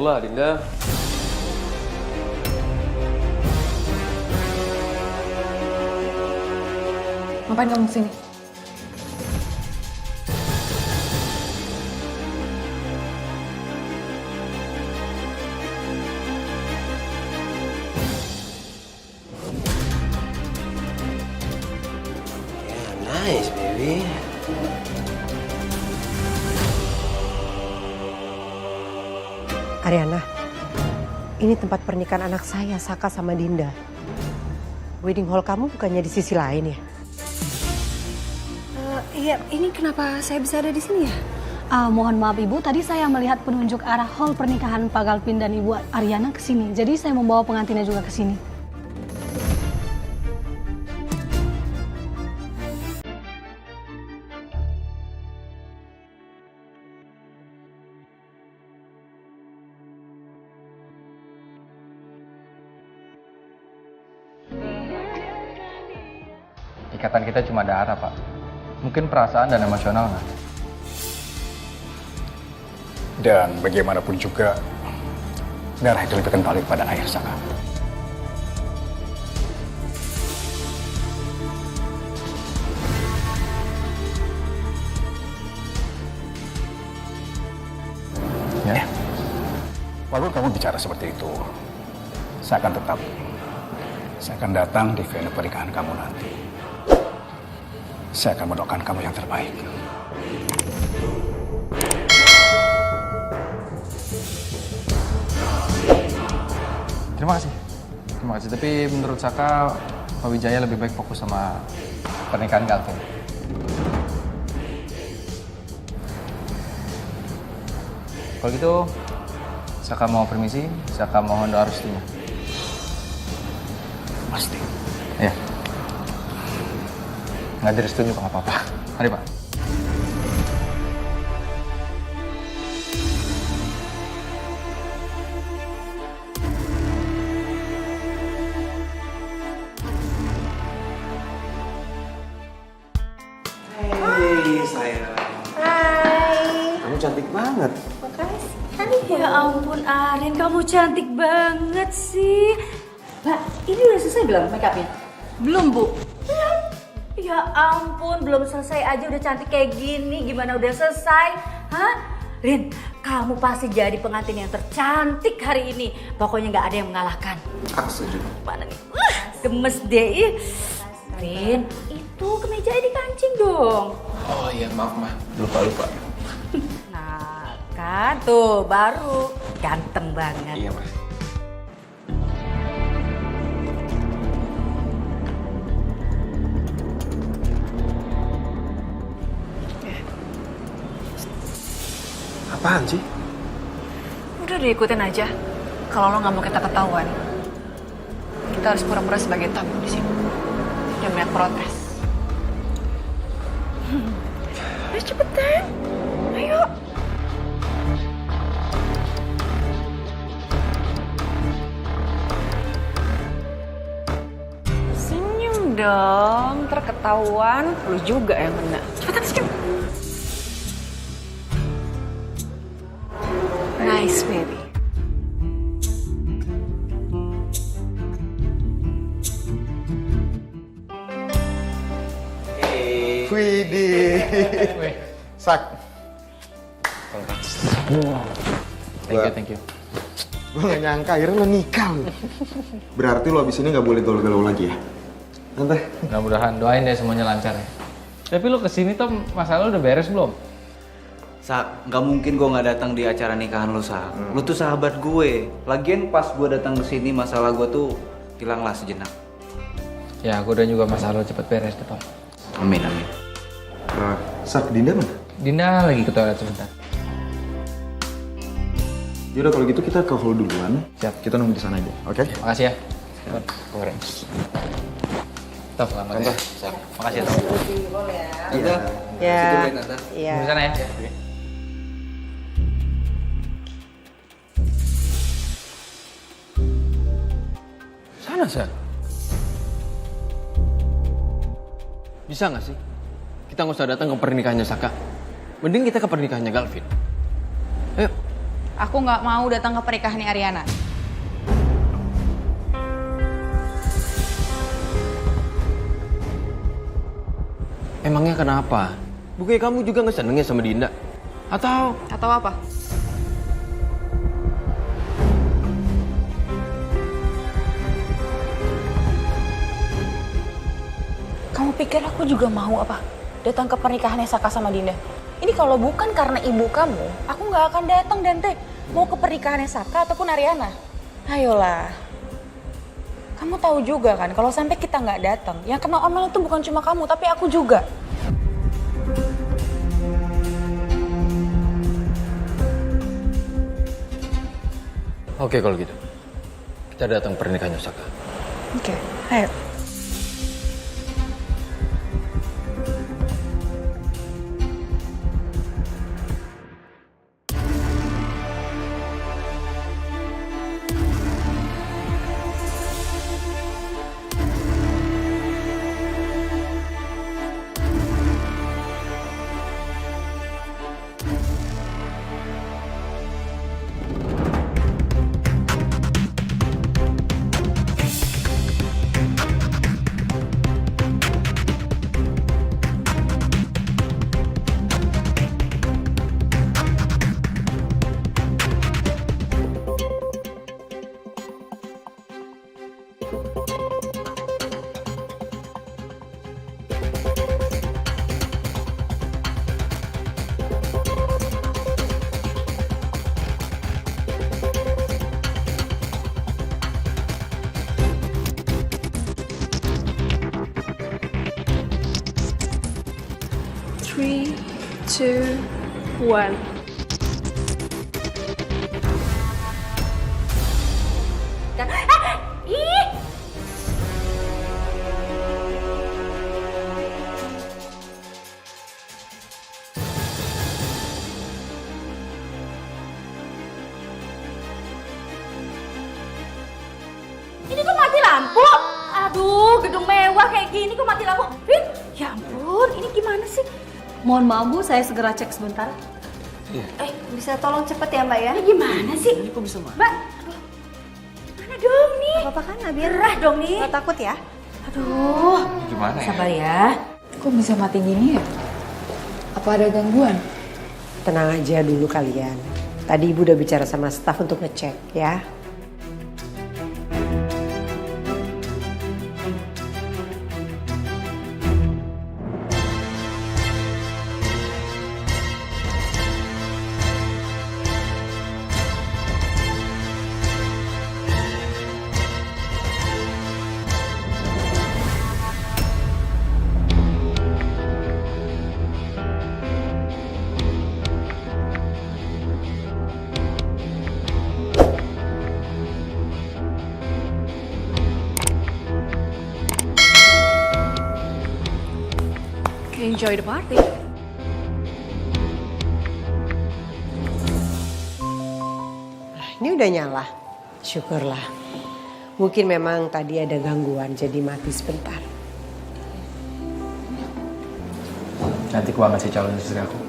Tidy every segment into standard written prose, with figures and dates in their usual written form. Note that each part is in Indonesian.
lah, Dinda. Ngapain kamu kesini? Nice, baby. Ariana, ini tempat pernikahan anak saya, Saka sama Dinda. Wedding hall kamu bukannya di sisi lain ya? Iya, ini kenapa saya bisa ada di sini ya? Mohon maaf Ibu, tadi saya melihat penunjuk arah hall pernikahan Pak Galvin dan Ibu Ariana ke sini. Jadi saya membawa pengantinnya juga ke sini. Ikatan kita cuma darah, Pak. Mungkin perasaan dan emosional nggak? Dan bagaimanapun juga, darah itu lebih kental daripada air, Saka. Ya. Walaupun kamu bicara seperti itu, saya akan datang di venue pernikahan kamu nanti. Saya akan mendoakan kamu yang terbaik. Terima kasih. Terima kasih. Tapi menurut Saka, Pak Wijaya lebih baik fokus sama pernikahan Galvin. Kalau gitu, Saka mau permisi. Saka mohon doa restunya. Pasti. Iya. Nggak direstuin juga nggak apa-apa. Mari, Pak. Hei, sayang. Hai. Kamu cantik banget. Makasih. Ya ampun Arin, kamu cantik banget sih. Mbak, ini udah selesai belum make upnya? Belum, Bu. Belum. Ya ampun, belum selesai aja udah cantik kayak gini. Gimana udah selesai? Hah? Rin, kamu pasti jadi pengantin yang tercantik hari ini. Pokoknya nggak ada yang mengalahkan. Aku setuju. Mana nih? Gemes deh. Ih. Rin, itu kemejanya dikancing dong. Oh iya, maaf, Ma. Lupa. Nah, kan tuh baru ganteng banget. Iya, Ma. Apaan sih? Udah diikutin aja. Kalau lo nggak mau kita ketahuan, kita harus pura-pura sebagai tamu di sini. Dan banyak protes. Ayo cepetan. Ayo. Senyum dong, terketahuan. Lu juga yang kena. Cepetan senyum. Nice, baby. Widih. Sak. Thank you. Gue gak nyangka akhirnya lo nikah lo. Berarti lo abis ini gak boleh galau-galau lagi ya? Tante? Mudah-mudahan doain deh semuanya lancar ya. Tapi lu kesini tuh masalah lu udah beres belum? Sak, nggak mungkin gue nggak datang di acara nikahan lo, Sak. Lo tuh sahabat gue. Lagian pas gue datang ke sini masalah gue tuh hilanglah sejenak. Ya, gue dan juga masalah lu cepet beres deh, Pak. Amin. Sak, Dinda mana? Dinda lagi ke toilet sebentar. Yaudah kalau gitu kita ke hall duluan. Siap. Kita nunggu di sana aja, oke? Makasih ya. Goreng. Top, selamat ya. Makasih ya, Top. Iya. Ya. Situ dulu, Tante. Iya. Di sana ya. Sana, Sar. Bisa nggak sih? Kita nggak usah datang ke pernikahannya Saka. Mending kita ke pernikahannya Galvin. Ayo. Aku nggak mau datang ke pernikahannya Ariana. Emangnya kenapa? Bukannya kamu juga nggak seneng ya sama Dinda? Atau Apa? Kamu pikir aku juga mau apa? Datang ke pernikahannya Saka sama Dinda? Ini kalau bukan karena ibu kamu, aku nggak akan datang Dante. Mau ke pernikahannya Saka ataupun Ariana. Ayolah. Kamu tahu juga kan, kalau sampai kita nggak datang, yang kena omelan itu bukan cuma kamu, tapi aku juga. oke kalau gitu. Kita datang pernikahannya Saka. Oke, ayo. Three, two, one. Ini kok mati lampu? Aduh, gedung mewah kayak gini kok mati lampu? Vin, ya ampun, ini gimana sih? Mohon maaf Bu, saya segera cek sebentar. Bisa tolong cepet ya Mbak ya? Ini gimana sih? Ini kok bisa mati? Mbak, aduh. Mana dong nih? Apa-apa kan Nabil? Gerah dong nih. Gak takut ya? Aduh. Gimana ya? Sabar ya. Kok bisa mati gini ya? Apa ada gangguan? Tenang aja dulu kalian. Tadi Ibu udah bicara sama staf untuk ngecek ya. Enjoy the party. Ini udah nyala. Syukurlah. Mungkin memang tadi ada gangguan jadi mati sebentar. Cantik banget sih calon istri aku.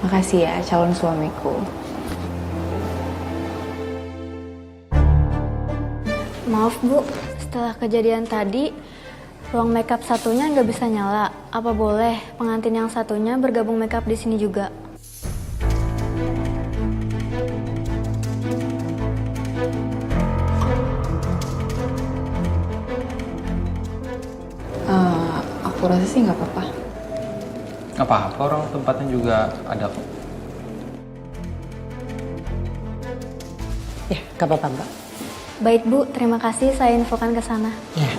Makasih ya calon suamiku. Maaf Bu, setelah kejadian tadi, ruang makeup satunya nggak bisa nyala. Apa boleh pengantin yang satunya bergabung makeup di sini juga? Aku rasa sih nggak apa-apa. Nggak apa-apa, orang tempatnya juga ada kok. Ya, gak apa-apa Mbak. Baik Bu, terima kasih, saya infokan ke sana. Ya.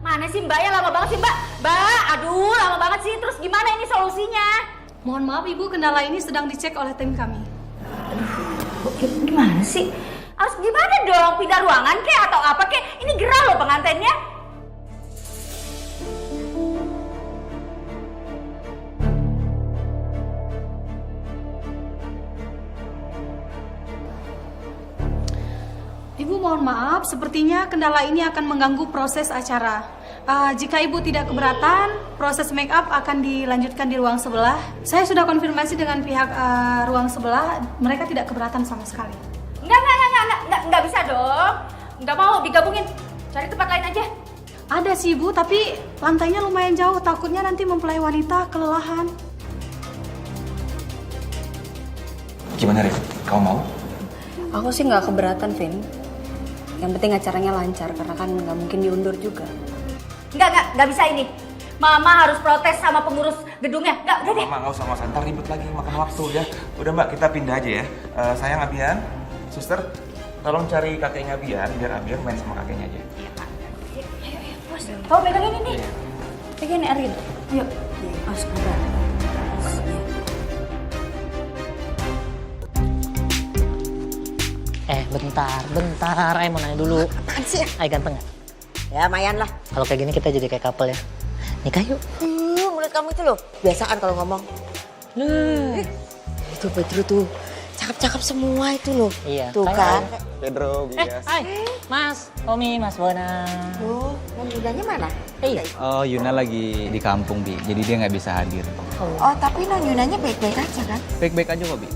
Mana sih Mbak ya, lama banget sih Mbak. Mbak, aduh lama banget sih. Terus gimana ini solusinya? Mohon maaf Ibu, kendala ini sedang dicek oleh tim kami. Gimana sih? Harus gimana dong? Pindah ruangan kek atau apa kek? Ini gerah loh pengantinnya. Ibu mohon maaf, sepertinya kendala ini akan mengganggu proses acara. Jika ibu tidak keberatan, proses make up akan dilanjutkan di ruang sebelah. Saya sudah konfirmasi dengan pihak ruang sebelah, mereka tidak keberatan sama sekali. Enggak bisa dong. Enggak mau digabungin. Cari tempat lain aja. Ada sih ibu, tapi lantainya lumayan jauh, takutnya nanti mempelai wanita kelelahan. Gimana Rif? Kamu mau? Aku sih nggak keberatan, Vin. Yang penting acaranya lancar, karena kan nggak mungkin diundur juga. Enggak bisa ini. Mama harus protes sama pengurus gedungnya. Enggak, udah deh. Mama nggak usah, ntar ribet lagi makan waktu ya. Udah Mbak, kita pindah aja ya. Sayang Abian, suster, tolong cari kakeknya Abian biar Abian main sama kakeknya aja. Iya, Pak. Ayo, bos. Kamu pegangin ini. Pegangin Arin. Yuk. Oh, sebentar. Bentar, mau nanya dulu. Apaan sih? Ay, ganteng gak? Ya, lumayan lah. Kalau kayak gini kita jadi kayak couple ya. Nikah yuk. Mulut kamu itu loh, biasaan kalau ngomong. Itu Pedro tuh, cakep-cakep semua itu loh. Iya. Tuh kan. Pedro, Bias. Hai, Mas Tommy, Mas Bona. Tuh, non Yunanya mana? Iya. Oh, Yuna lagi di kampung, Bi. Jadi dia nggak bisa hadir. Oh, tapi non Yunanya baik-baik aja kan? Baik-baik aja kok, Bi.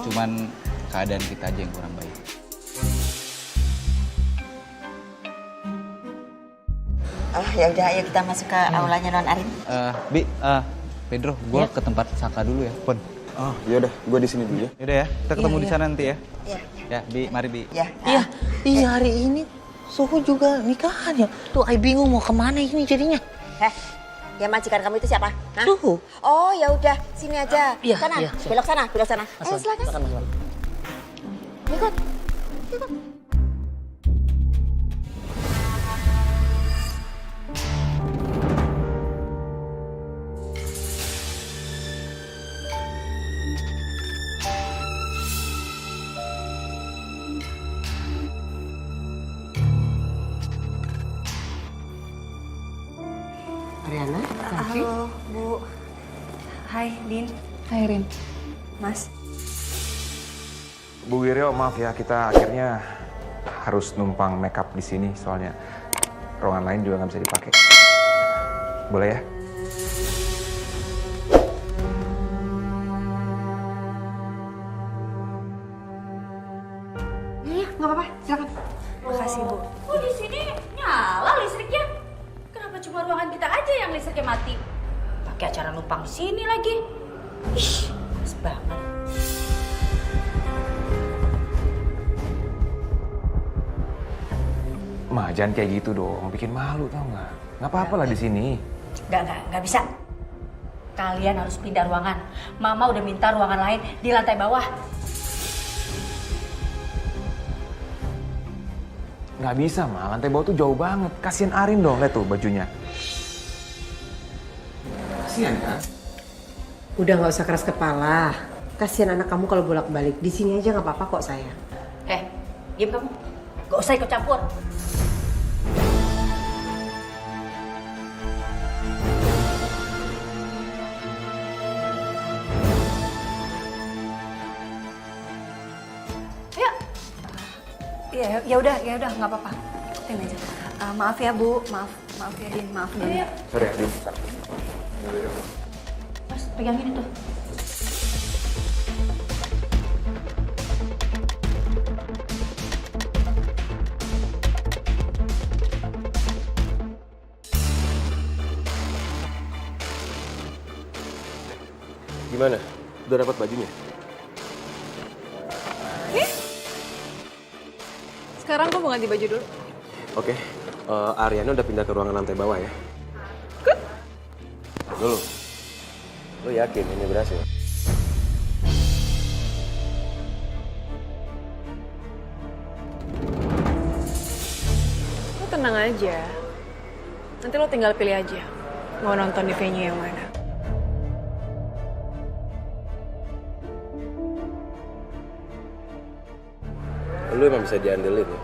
Cuman keadaan kita aja yang kurang baik. Ya udah, ayo kita masuk ke aulanya non Arin. Bi, Pedro, gue ke tempat Saka dulu ya, Pon. Oh, yaudah, gue di sini dulu ya. Yaudah ya, kita ketemu di sana nanti ya. Iya. Ya, Bi, mari Bi. Iya, hari ini Suhu juga nikahan ya. Tuh, Ay bingung mau kemana ini jadinya. Ya majikan kamu itu siapa? Hah? Suhu. Oh, ya udah, sini aja. Iya, sana, iya, siap. belok sana, belok sana. Mas Ayo Wan, silakan. Mas Wan. Ikut. Ariana, Halo, Bu. Hai, Din. Hai Rin. Mas. Bu Wiryo, maaf ya, kita akhirnya harus numpang makeup di sini soalnya ruangan lain juga nggak bisa dipakai. Boleh ya? Iya, nggak apa-apa, silakan. Makasih, Bu. Oh, di sini nyala listriknya. Kenapa cuma ruangan kita aja yang listriknya mati? Pakai acara numpang di sini lagi. Ih, males banget. Ma, jangan kayak gitu dong, bikin malu tau nggak? Nggak apa-apa lah di sini. Nggak bisa. Kalian harus pindah ruangan. Mama udah minta ruangan lain di lantai bawah. Nggak bisa, Ma. Lantai bawah tuh jauh banget. Kasian Arin dong, lihat tuh bajunya. Kasian kan? Udah nggak usah keras kepala. Kasihan anak kamu kalau bolak-balik. Di sini aja nggak apa-apa kok sayang. Diam kamu. Gak usah ikut campur. Ya udah nggak apa-apa. Ikutin aja. Maaf ya Bu, maaf ya Din, maaf Din. Sorry, Adin. Mas, pegangin itu. Gimana? Udah dapat bajunya? Sekarang gue mau ganti baju dulu. Oke. Ariana udah pindah ke ruangan lantai bawah ya? Good. Dulu. Lo yakin ini berhasil? Lo tenang aja. Nanti lo tinggal pilih aja. Mau nonton di venue yang mana. Lu emang bisa diandelin ya?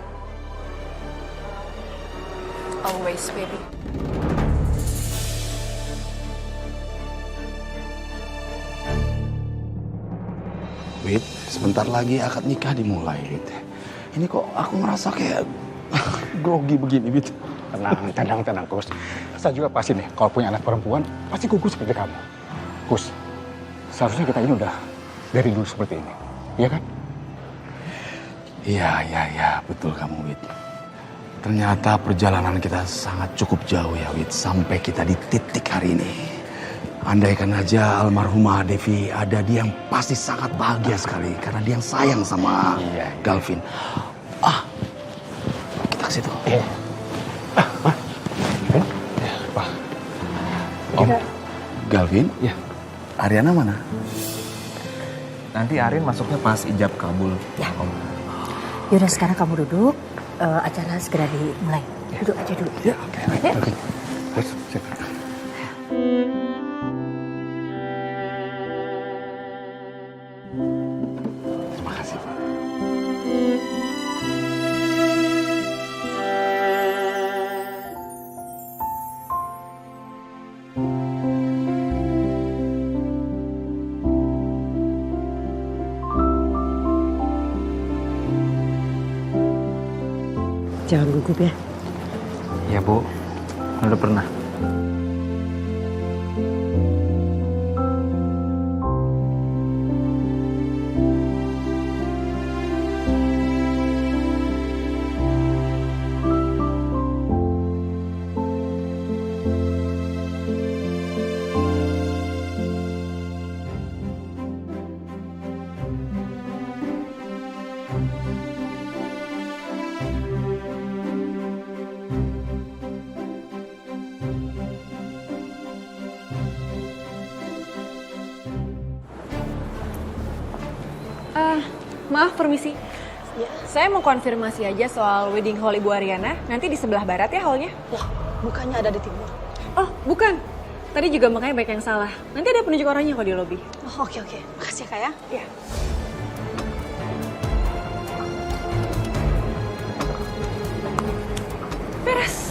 Always, baby. Wit, sebentar lagi akad nikah dimulai, Wit. Ini kok aku ngerasa kayak grogi begini, Wit. tenang, Kus. Saya juga pasti nih, kalau punya anak perempuan, pasti gugup seperti kamu. Kus, seharusnya kita ini udah dari dulu seperti ini, iya kan? Iya, betul kamu, Wid. Ternyata perjalanan kita sangat cukup jauh ya, Wid, sampai kita di titik hari ini. Andaikan aja almarhumah Devi ada, dia yang pasti sangat bahagia sekali karena dia yang sayang sama Galvin. Kita ke situ. Om, Galvin? Ya. Ariana mana? Nanti Arin masuknya pas ijab kabul. Ya. Om. Yaudah sekarang kamu duduk, acara segera dimulai. Duduk aja dulu. Ya, oke. Terus, siap. Terima kasih, Pak. Jangan gugup ya. Ya Bu, udah pernah. Maaf, permisi. Saya mau konfirmasi aja soal wedding hall Ibu Ariana. Nanti di sebelah barat ya hallnya? Wah, bukannya ada di timur. Oh, bukan. Tadi juga makanya banyak yang salah. Nanti ada penunjuk orangnya kok di lobi. Oh, oke. Makasih ya, Kak ya. Iya. Beres.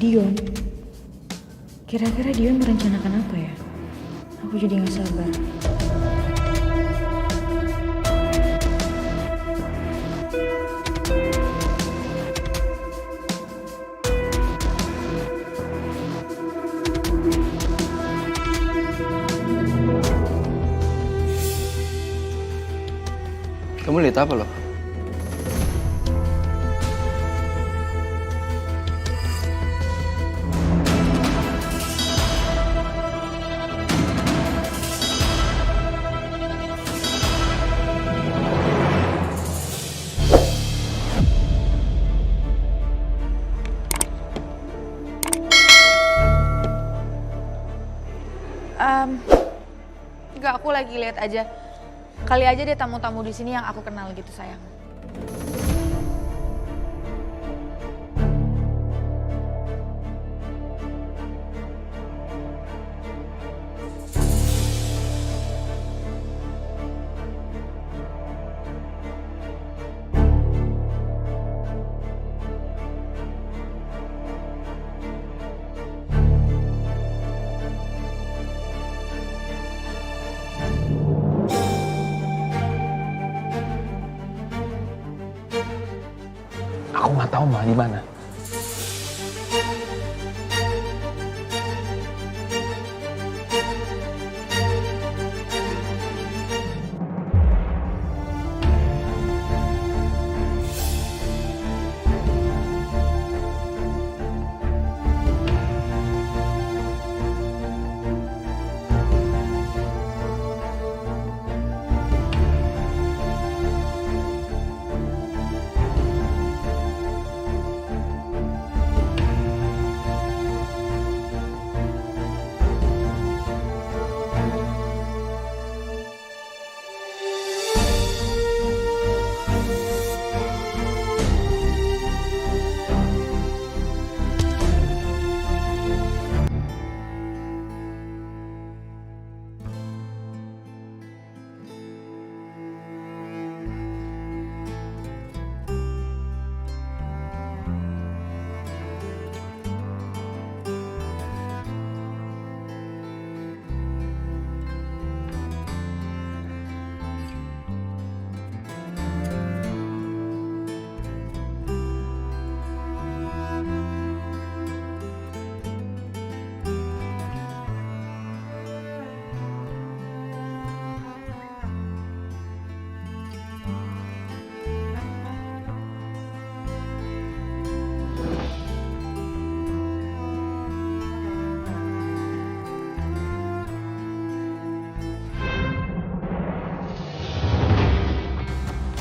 Dion, kira-kira Dion merencanakan apa ya? Aku jadi gak sabar. Kamu lihat apa loh? Enggak, aku lagi lihat aja. Kali aja dia tamu-tamu di sini yang aku kenal gitu, sayang. Aku nggak tahu mah di mana.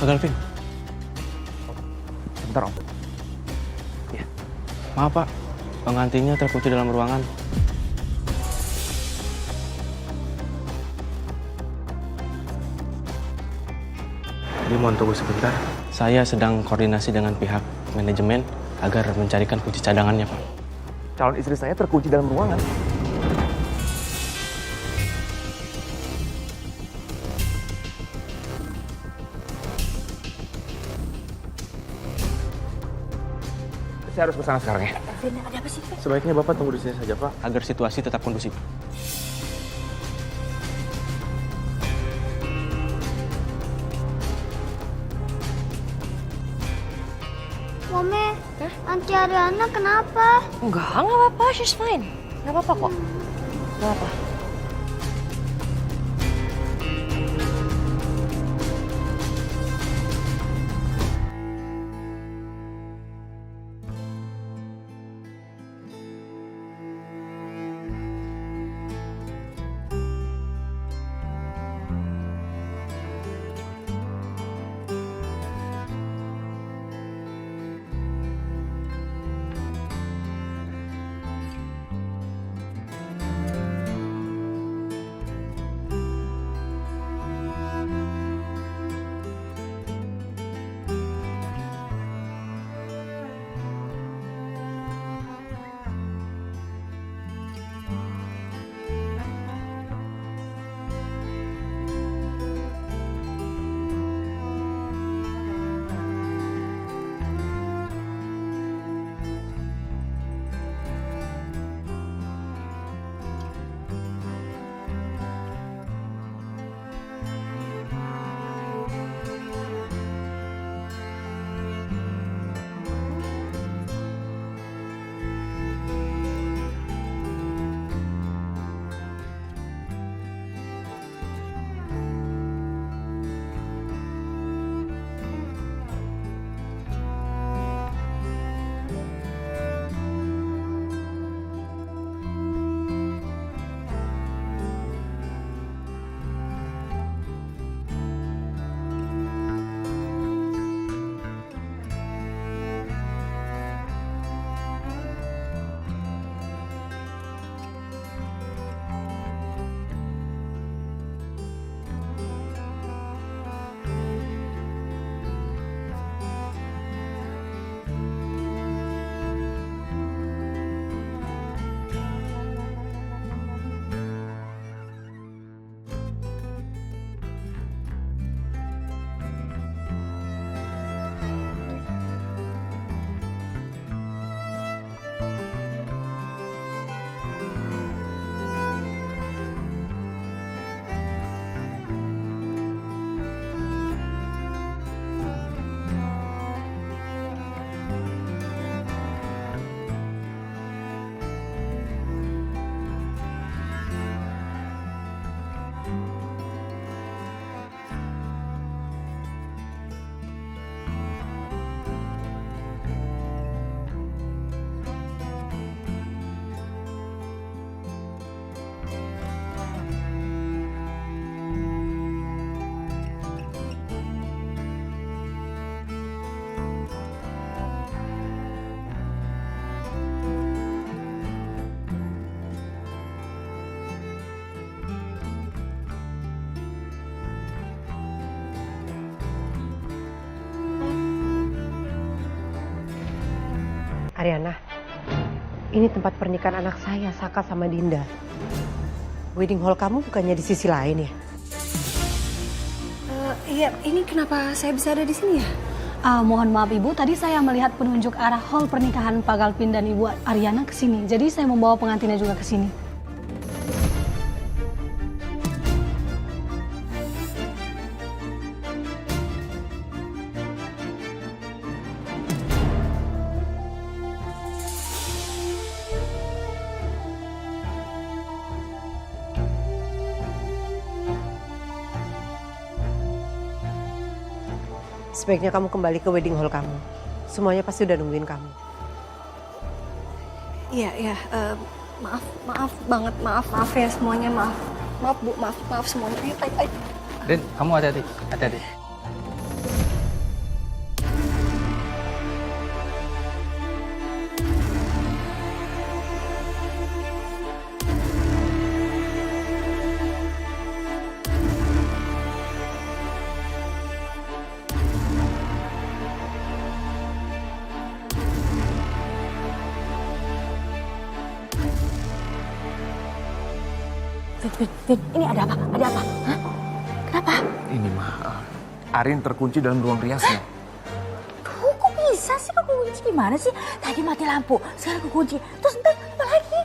Gagal, Vin. Sebentar, Om. Iya. Maaf, Pak. Pengantinnya terkunci dalam ruangan. Dia mohon tunggu sebentar. Saya sedang koordinasi dengan pihak manajemen agar mencarikan kunci cadangannya, Pak. Calon istri saya terkunci dalam ruangan. Saya harus ke sana sekarang ya. Vin, ada apa sih, Vin? Sebaiknya Bapak tunggu di sini saja, Pak. Agar situasi tetap kondusif. Mame, Aunty Ariana kenapa? Enggak apa-apa, she's fine. Nggak apa-apa kok. Nggak apa. Ariana, ini tempat pernikahan anak saya, Saka sama Dinda. Wedding hall kamu bukannya di sisi lain ya? Iya, ini kenapa saya bisa ada di sini ya? Mohon maaf Ibu, tadi saya melihat penunjuk arah hall pernikahan Pak Galvin dan Ibu Ariana ke sini. Jadi saya membawa pengantinnya juga ke sini. Sebaiknya kamu kembali ke wedding hall kamu. Semuanya pasti udah nungguin kamu. Iya, maaf banget, maaf ya semuanya, maaf Bu, maaf semuanya. Ayo. Din, kamu hati-hati. Vin, ini ada apa? Ada apa? Hah? Kenapa? Ini mah, Arin terkunci dalam ruang riasnya. Tuh, kok bisa sih kekunci gimana sih? Tadi mati lampu, sekarang kekunci. Terus ntar apa lagi?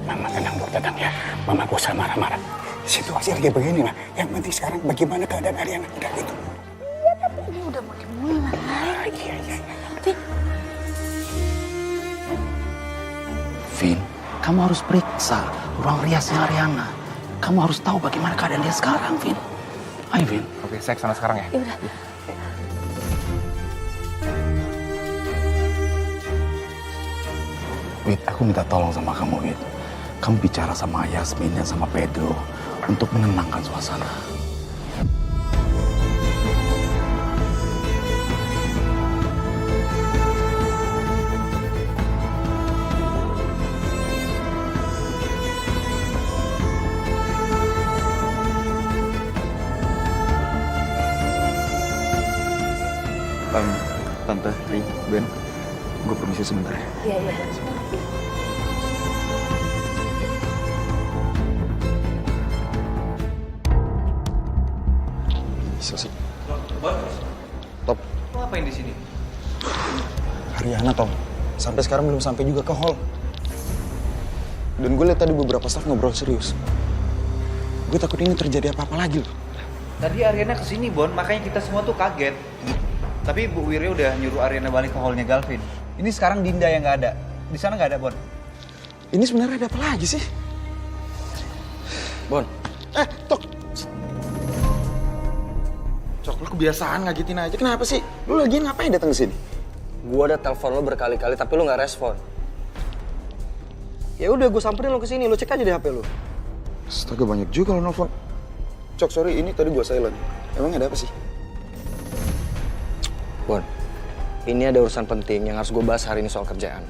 Mama tenang dulu, tenang ya. Mama gak usah marah-marah. Situasi lagi begini mah. Yang penting sekarang bagaimana keadaan Ariana. Udah gitu. Iya, tapi ini udah mau dimulai. Iya. Vin, Vin, kamu harus periksa ruang riasnya Ariana. Kamu harus tahu bagaimana keadaan dia sekarang, Vin. Ayo, Vin. Oke, saya kesana sekarang ya. yaudah. Wid, aku minta tolong sama kamu, Wid. Kamu bicara sama Yasmin dan sama Pedro untuk menenangkan suasana. Tante, Ri, Ben, gue permisi sebentar ya. Iya. Bisa sih. Top. Lo ngapain di sini? Ariana, Tom. Sampai sekarang belum sampai juga ke hall. Dan gue lihat tadi beberapa staff ngobrol serius. Gue takut ini terjadi apa-apa lagi loh. Tadi Ariana kesini, Bon, makanya kita semua tuh kaget. Tapi Bu Wiri udah nyuruh Ariana balik ke hallnya Galvin. Ini sekarang Dinda yang nggak ada. Di sana nggak ada, Bon. Ini sebenarnya ada apa lagi sih? Bon. Tok. Cok, lu kebiasaan ngagetin aja. Kenapa sih? Lu lagi ngapain datang ke sini? Gua udah telepon lo berkali-kali tapi lo nggak respon. Ya udah, gue samperin lo ke sini. Lo cek aja di HP lo. Astaga, banyak juga lo nelfon. Cok, sorry, ini tadi gue silent. Emang ada apa sih? Bon, ini ada urusan penting yang harus gue bahas hari ini soal kerjaan.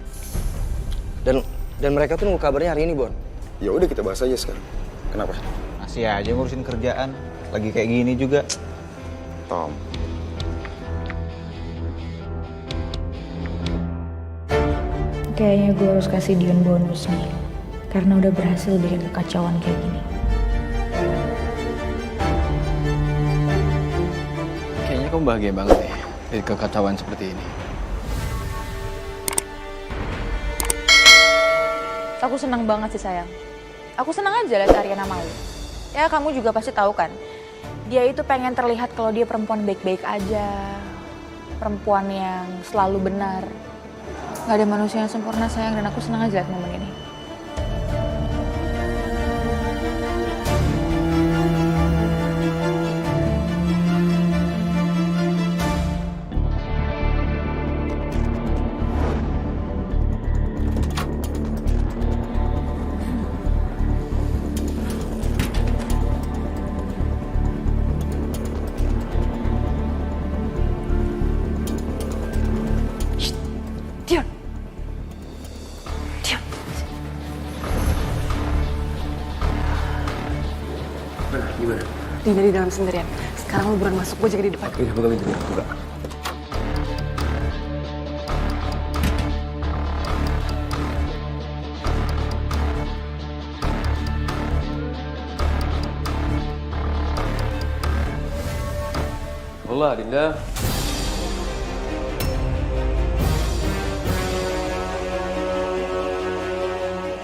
Dan mereka tuh nunggu kabarnya hari ini, Bon. Ya udah, kita bahas aja sekarang. Kenapa? Masih aja ngurusin kerjaan. Lagi kayak gini juga. Tom. Kayaknya gue harus kasih Dion bonus nih. Karena udah berhasil bikin kekacauan kayak gini. Kayaknya kamu bahagia banget ya dari kekacauan seperti ini. Aku senang banget sih sayang. Aku senang aja lihat Ariana malu. Ya kamu juga pasti tahu kan. Dia itu pengen terlihat kalau dia perempuan baik-baik aja. Perempuan yang selalu benar. Gak ada manusia yang sempurna sayang, dan aku senang aja lihat momen ini. Dion. Gimana? Dinda di dalam sendirian. Sekarang lu buruan masuk, gue jaga di depan. Iya, buka pintunya, buka. Hola, Dinda.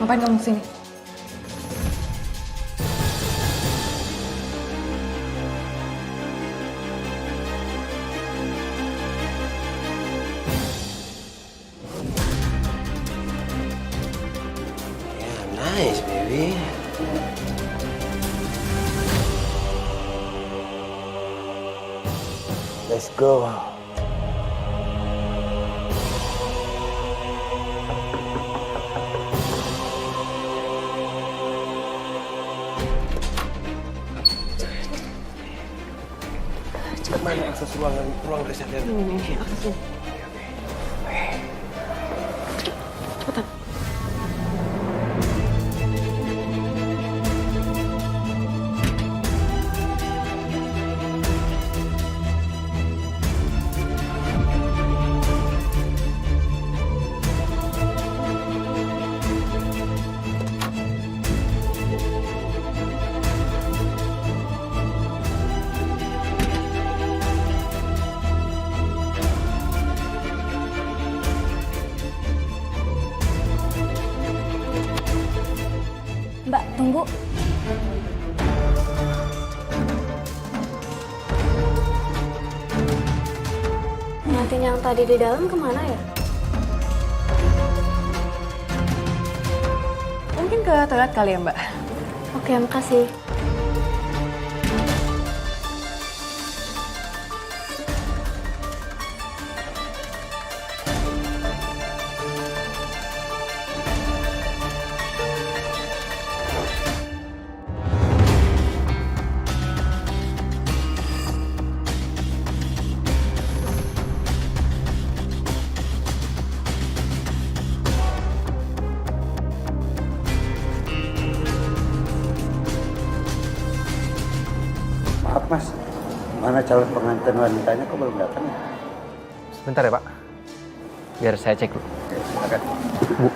Ngapain kamu kesini? Nice, baby. Let's go. Mana akses ruang riset dari Ini, aksesnya. Cepetan. pengantin yang tadi di dalam kemana ya? Mungkin ke toilet kali ya, Mbak? Oke, makasih. Maaf mas, mana calon pengantin wanitanya kok belum datang ya? Sebentar ya Pak, biar saya cek dulu. Oke, silakan. Bu,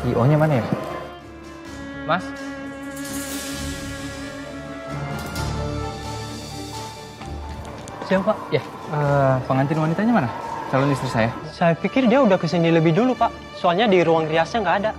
IO-nya mana ya? Mas? Siapa Pak? Ya, pengantin wanitanya mana? Calon istri saya. Saya pikir dia udah kesini lebih dulu Pak. Soalnya di ruang riasnya nggak ada.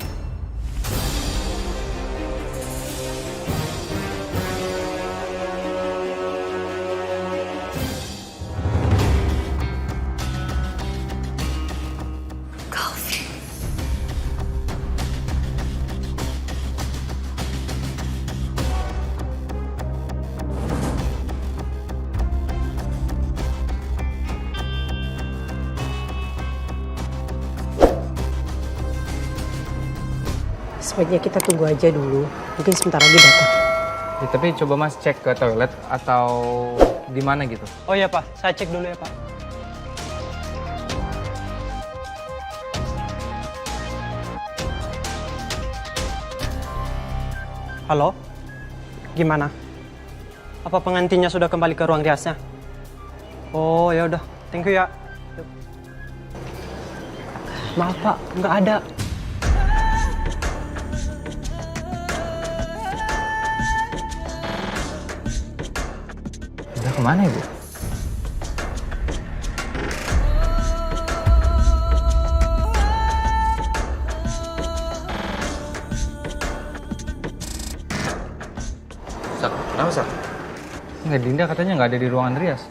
Sebaiknya kita tunggu aja dulu. Mungkin sebentar lagi datang. Ya, tapi coba Mas cek ke toilet atau di mana gitu. Oh iya Pak, saya cek dulu ya Pak. Halo? Gimana? Apa pengantinnya sudah kembali ke ruang riasnya? Oh ya udah, thank you ya. Maaf Pak, nggak ada. Udah kemana Ibu? Sak, kenapa Sak? Nggak, Dinda katanya nggak ada di ruangan rias.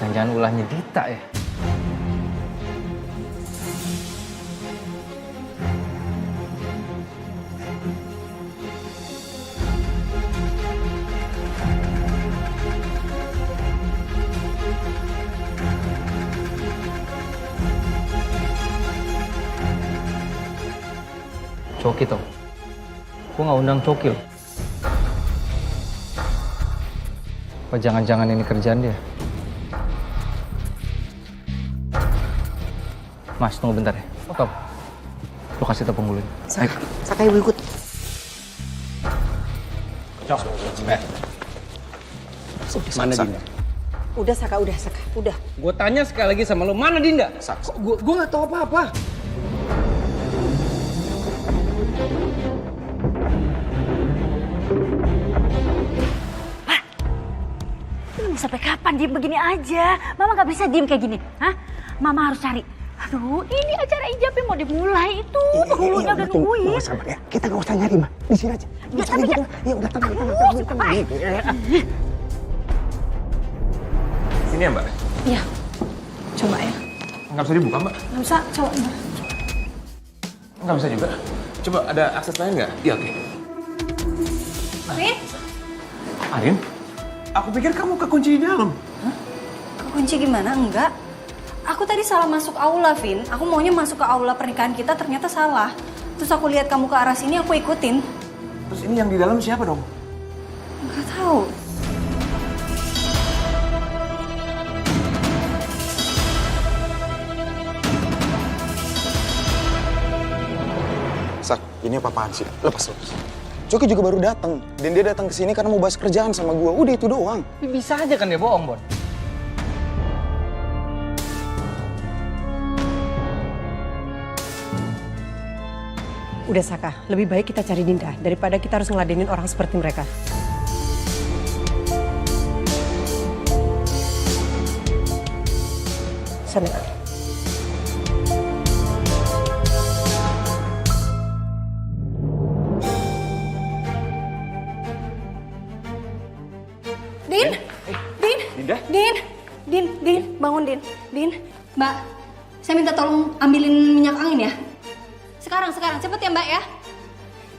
Jangan-jangan ulahnya Dita ya? Coki toh. Gue nggak undang Coki loh. Apa jangan-jangan ini kerjaan dia? Mas, tunggu bentar ya. Tom, lu kasih tau penghulunya. Saka ibu ikut. Cok, mana Dinda? Udah Saka, udah. Gue tanya sekali lagi sama lo, mana Dinda? Gue nggak tahu apa-apa. Sampai kapan diem begini aja? Mama gak bisa diem kayak gini. Hah? Mama harus cari. Aduh, ini acara ijabnya mau dimulai itu. Penghulunya udah nungguin. Sabar ya, kita gak usah nyari mah. Di sini aja. Ya, tapi ya. Ya udah tenang. Ini ya Mbak? Iya, coba ya. Nggak bisa dibuka Mbak? Nggak bisa, coba. Nggak bisa juga. Coba ada akses lain nggak? Iya oke. Arin? Arin? Aku pikir kamu kekunci di dalam. Kekunci gimana? Enggak. Aku tadi salah masuk aula, Vin. Aku maunya masuk ke aula pernikahan kita, ternyata salah. Terus aku lihat kamu ke arah sini, aku ikutin. Terus ini yang di dalam siapa dong? Enggak tahu. Sak, ini apa-apaan sih? Lepas. Coki juga baru datang, dan dia datang ke sini karena mau bahas kerjaan sama gua. Udah itu doang. Bisa aja kan dia bohong, Bon? Udah Saka, lebih baik kita cari Dinda daripada kita harus ngeladenin orang seperti mereka. Sana. Din, bangun Din. Din, Mbak, saya minta tolong ambilin minyak angin ya. Sekarang, cepet ya Mbak ya.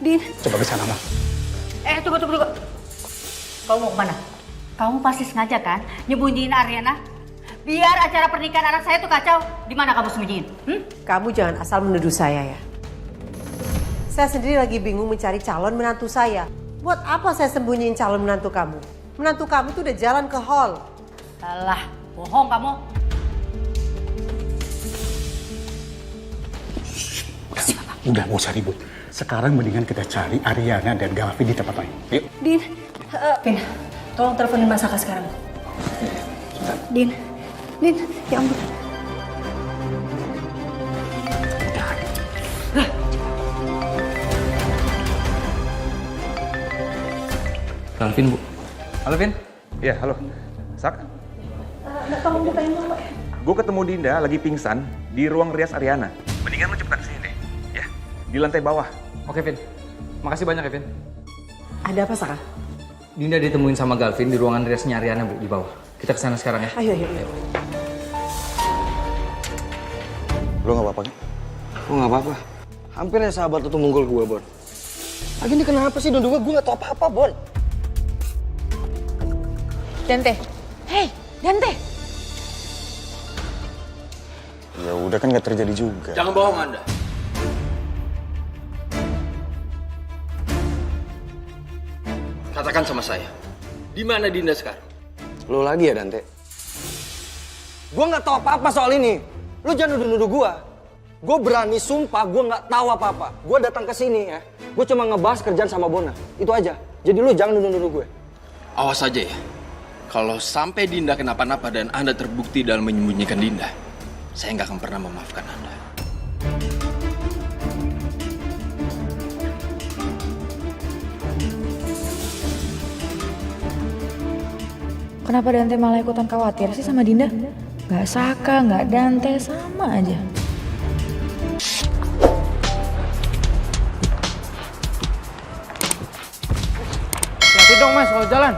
Din. Coba ke sana, Ma. Tunggu. Kamu mau kemana? Kamu pasti sengaja kan nyembunyiin Ariana? Biar acara pernikahan anak saya tuh kacau. Di mana kamu sembunyiin? Kamu jangan asal menuduh saya ya. Saya sendiri lagi bingung mencari calon menantu saya. Buat apa saya sembunyiin calon menantu kamu? Menantu kamu tuh udah jalan ke hall. Alah, bohong kamu. Udah, mau usah ribut. Sekarang mendingan kita cari Ariana dan Galvin di tempat lain. Yuk. Din, Vin, tolong teleponin Mas Saka sekarang. Din, ya ampun. Galvin, Bu. Halo, Vin. Iya, halo. Sak, Tolong bukain dulu, Mbak. gue ketemu Dinda lagi pingsan di ruang rias Ariana. Mendingan lu cepetan kesini deh, ya. Di lantai bawah. Oke, Vin. Makasih banyak ya, Vin. Ada apa, Saka? Dinda ditemuin sama Galvin di ruangan riasnya Ariana, Bu, di bawah. Kita kesana sekarang ya. Ayo. Lo gak apa-apa kan? Gue gak apa-apa. Hampir ya sahabat itu munggul gue, Bon. Lagi ini kenapa sih nuduh gue gak tau apa-apa, Bon. Dante. Hei, Dante. Ya udah kan gak terjadi juga. Jangan bohong Anda. Katakan sama saya, di mana Dinda sekarang? Lo lagi ya, Dante? Gue gak tahu apa-apa soal ini. Lo jangan nuduh-nuduh gue. Gue berani sumpah gue gak tahu apa-apa. Gue datang ke sini ya, gue cuma ngebahas kerjaan sama Bona. Itu aja. Jadi lo jangan nuduh-nuduh gue. Awas saja ya. Kalau sampai Dinda kenapa-napa dan Anda terbukti dalam menyembunyikan Dinda, saya nggak akan pernah memaafkan Anda. Kenapa Dante malah ikutan khawatir sih sama Dinda? Gak Saka, gak Dante, sama aja. Hati dong Mas, kalau jalan.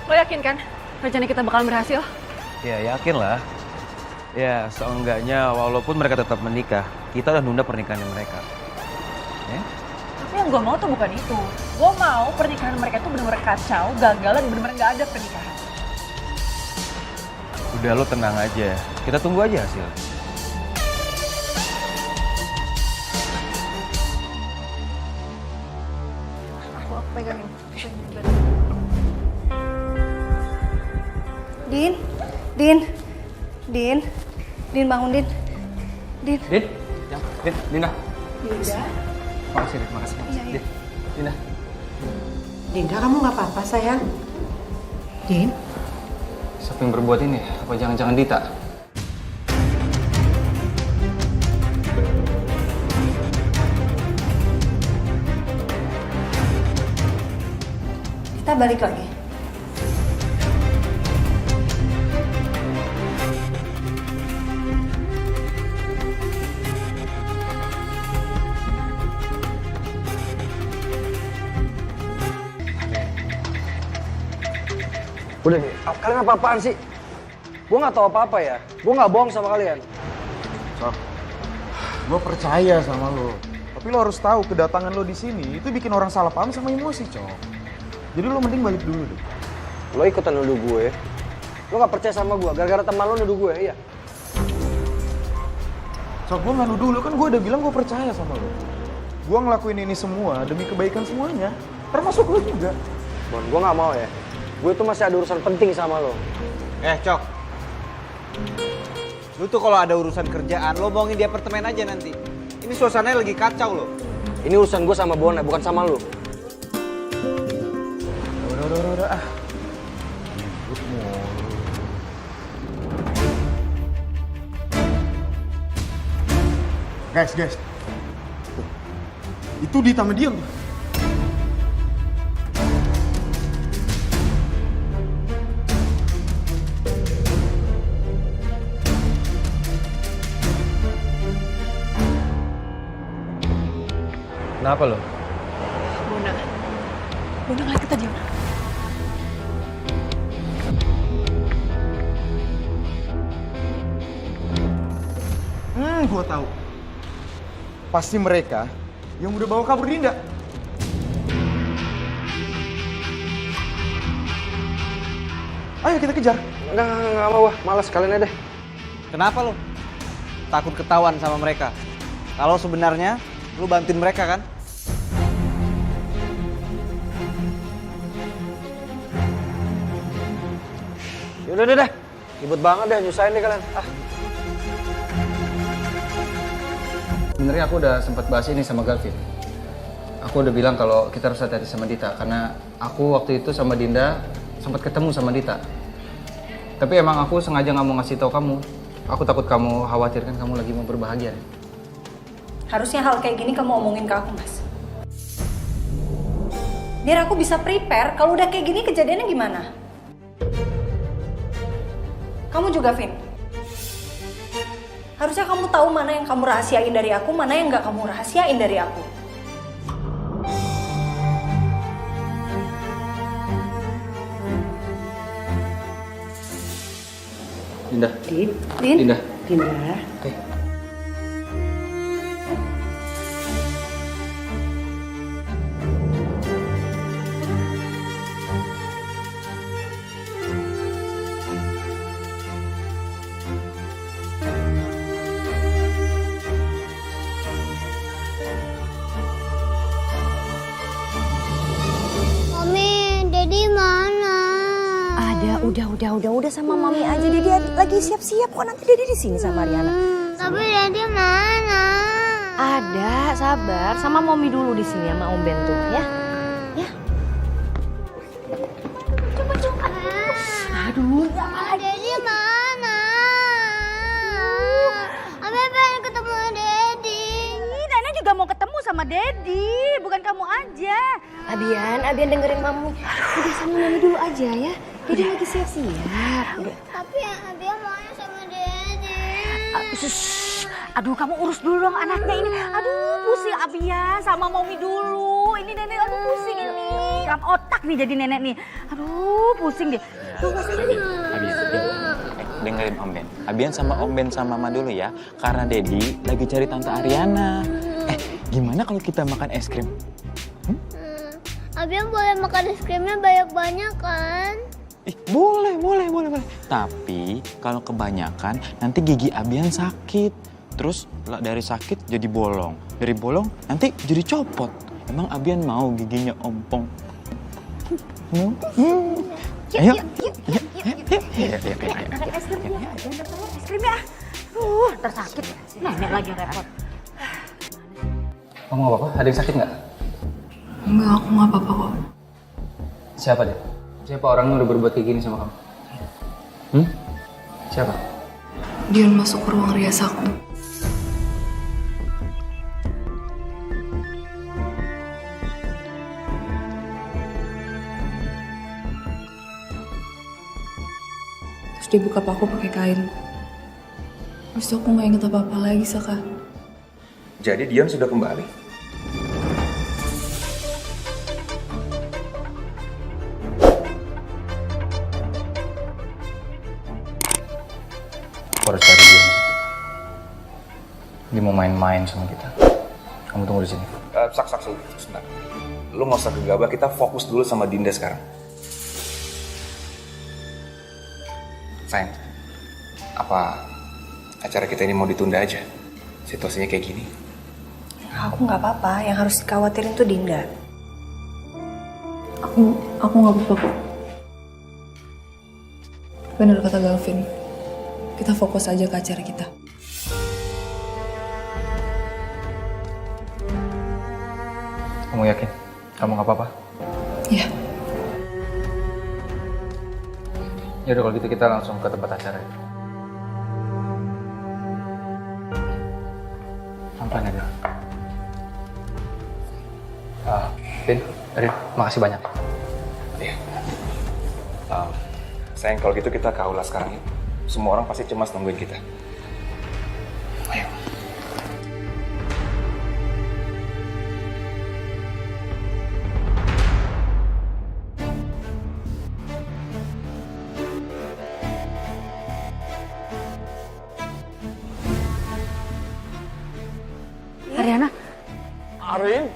Lo yakin kan rencana kita bakalan berhasil? Ya yakin lah. Ya seenggaknya walaupun mereka tetap menikah, kita udah nunda pernikahan mereka. Ya? Tapi yang gue mau tuh bukan itu. Gue mau pernikahan mereka tuh bener-bener kacau, gagal dan bener-bener gak ada pernikahan. Udah lo tenang aja, kita tunggu aja hasilnya. Aku pegangin. Din, bangun Din. Din, Dinda. Makasih, Din. Makasih. Iya. Dinda. Dinda, kamu gak apa-apa sayang? Din? Siapa yang berbuat ini? Apa jangan-jangan Dita? Kita balik lagi. Udah deh, kalian apa-apaan sih? Gue gak tahu apa-apa ya. Gue gak bohong sama kalian. Sok, gue percaya sama lo. Tapi lo harus tahu kedatangan lo di sini itu bikin orang salah paham sama emosi, Cok. Jadi lo mending balik dulu deh. Lo ikutan nuduh gue. Lo gak percaya sama gue, gara-gara teman lo nuduh gue, iya? Sok, gue gak nuduh lo, kan gue udah bilang gue percaya sama lo. Gue ngelakuin ini semua demi kebaikan semuanya. Termasuk lo juga. Bon, gue gak mau ya. Gue tuh masih ada urusan penting sama lo. Cok. Lu tuh kalau ada urusan kerjaan, lo bohongin di apartemen aja nanti. Ini suasananya lagi kacau loh. Ini urusan gue sama Bona, bukan sama lo. Udah. Guys. Itu Dita sama dia. Kenapa lo? Yona. Yona ngeliat kita, Yona. Gua tahu. Pasti mereka yang udah bawa kabur Dinda. Ayo kita kejar. Nggak mau, malas kalian aja deh. Kenapa lu? Takut ketahuan sama mereka? Kalau sebenarnya lu bantuin mereka kan? Yaudah deh. Ribet banget deh, nyusahin deh kalian. Sebenarnya aku udah sempat bahas ini sama Galvin. Aku udah bilang kalau kita harus hati-hati sama Dita karena aku waktu itu sama Dinda sempat ketemu sama Dita. Tapi emang aku sengaja nggak mau ngasih tahu kamu. Aku takut kamu khawatir kan kamu lagi mau berbahagia. Harusnya hal kayak gini kamu omongin ke aku, Mas. Biar aku bisa prepare kalau udah kayak gini kejadiannya gimana. Kamu juga, Vin. Harusnya kamu tahu mana yang kamu rahasiain dari aku, mana yang nggak kamu rahasiain dari aku. Dinda. Din. Dinda. Dinda. Oke. Udah sama mami aja. Dedi lagi siap-siap kok, nanti Dedi di sini sama Ariana. Tapi Dedi mana? Ada, sabar. Sama mami dulu di sini sama Om Ben tuh, ya. Ya. Coba. Aduh, Dedi mana? Abi pengen ketemu Dedi. Nenek juga mau ketemu sama Dedi, bukan kamu aja. Abian dengerin mami. Udah sama mami dulu aja ya. Dedi lagi siap-siap. Tapi Abian maunya sama Dedi. Aduh, kamu urus dulu dong anaknya ini. Aduh, pusing Abian sama mami dulu. Ini nenek, aduh pusing ini. Kan otak nih jadi nenek nih. Aduh, pusing deh. Dengerin Om Ben. Abian sama Om Ben sama Mama dulu ya. Karena Dedi lagi cari Tante Ariana. Gimana kalau kita makan es krim? Abian boleh makan es krimnya banyak-banyak kan? Boleh. Tapi kalau kebanyakan nanti gigi Abian sakit. Terus dari sakit jadi bolong. Dari bolong nanti jadi copot. Emang Abian mau giginya ompong? Ayo. Es krimnya. Ntar sakit. Nenek lagi repot. Kamu nggak apa-apa? Ada yang sakit nggak? Enggak, aku nggak apa-apa kok. Siapa deh? Siapa orang yang udah berbuat kayak gini sama kamu? Siapa? Dion masuk ke ruang rias aku. Terus dia buka paku pakai kain. Terus aku nggak inget apa-apa lagi, Saka. Jadi Dion sudah kembali? Aku harus cari dia. Dia mau main-main sama kita. Kamu tunggu di sini. Sak, sebentar. Lu nggak usah gegabah, kita fokus dulu sama Dinda sekarang. Sayang, apa acara kita ini mau ditunda aja? Situasinya kayak gini. Aku nggak apa-apa, yang harus dikhawatirin tuh Dinda. Aku nggak apa-apa kok. Bener kata Galvin. Kita fokus aja ke acara kita. Kamu yakin? Kamu nggak apa-apa? Iya. Ya udah kalau gitu kita langsung ke tempat acara. Pelan-pelan aja. Vin, Erin, makasih banyak. Iya. Sayang, kalau gitu kita ke aula sekarang ya. Semua orang pasti cemas nungguin kita. Ayo. Ariana. Arin?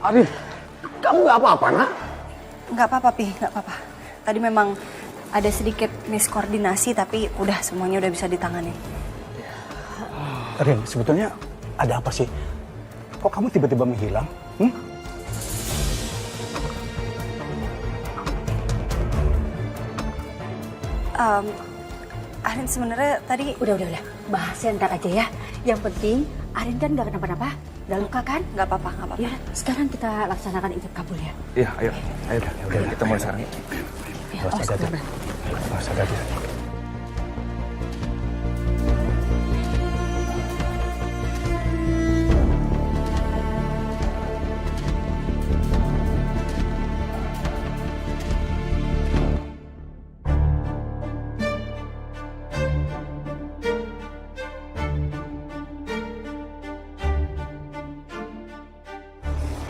Arin, kamu gak apa-apa, nak? Nggak apa-apa, Pi. Nggak apa-apa. Tadi memang ada sedikit miskoordinasi, tapi udah semuanya udah bisa ditangani. Arin, sebetulnya ada apa sih? Kok kamu tiba-tiba menghilang? Arin sebenarnya tadi... Udah. Bahasnya ntar aja ya. Yang penting, Arin kan nggak kenapa-napa. Nggak luka kan? Nggak apa-apa. Ya, sekarang kita laksanakan ijab kabul ya. Iya, ayo. Udah, kita mulai sekarang. Ya, sebentar.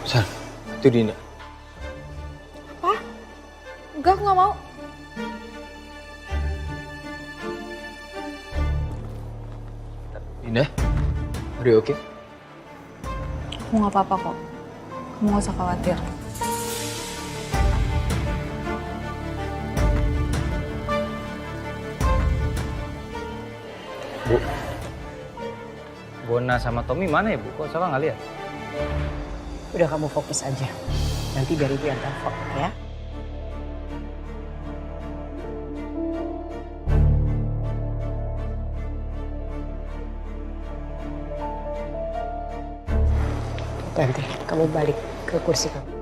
Sar, itu Dinda. Apa? Enggak, aku nggak mau. Dinda, are you okay? Kamu nggak apa-apa kok. Kamu nggak usah khawatir. Bu, Bona sama Tommy mana ya, Bu? Kok Saka nggak lihat? Udah kamu fokus aja. Nanti biar ibu yang telepon ya. Nanti kamu balik ke kursi kamu.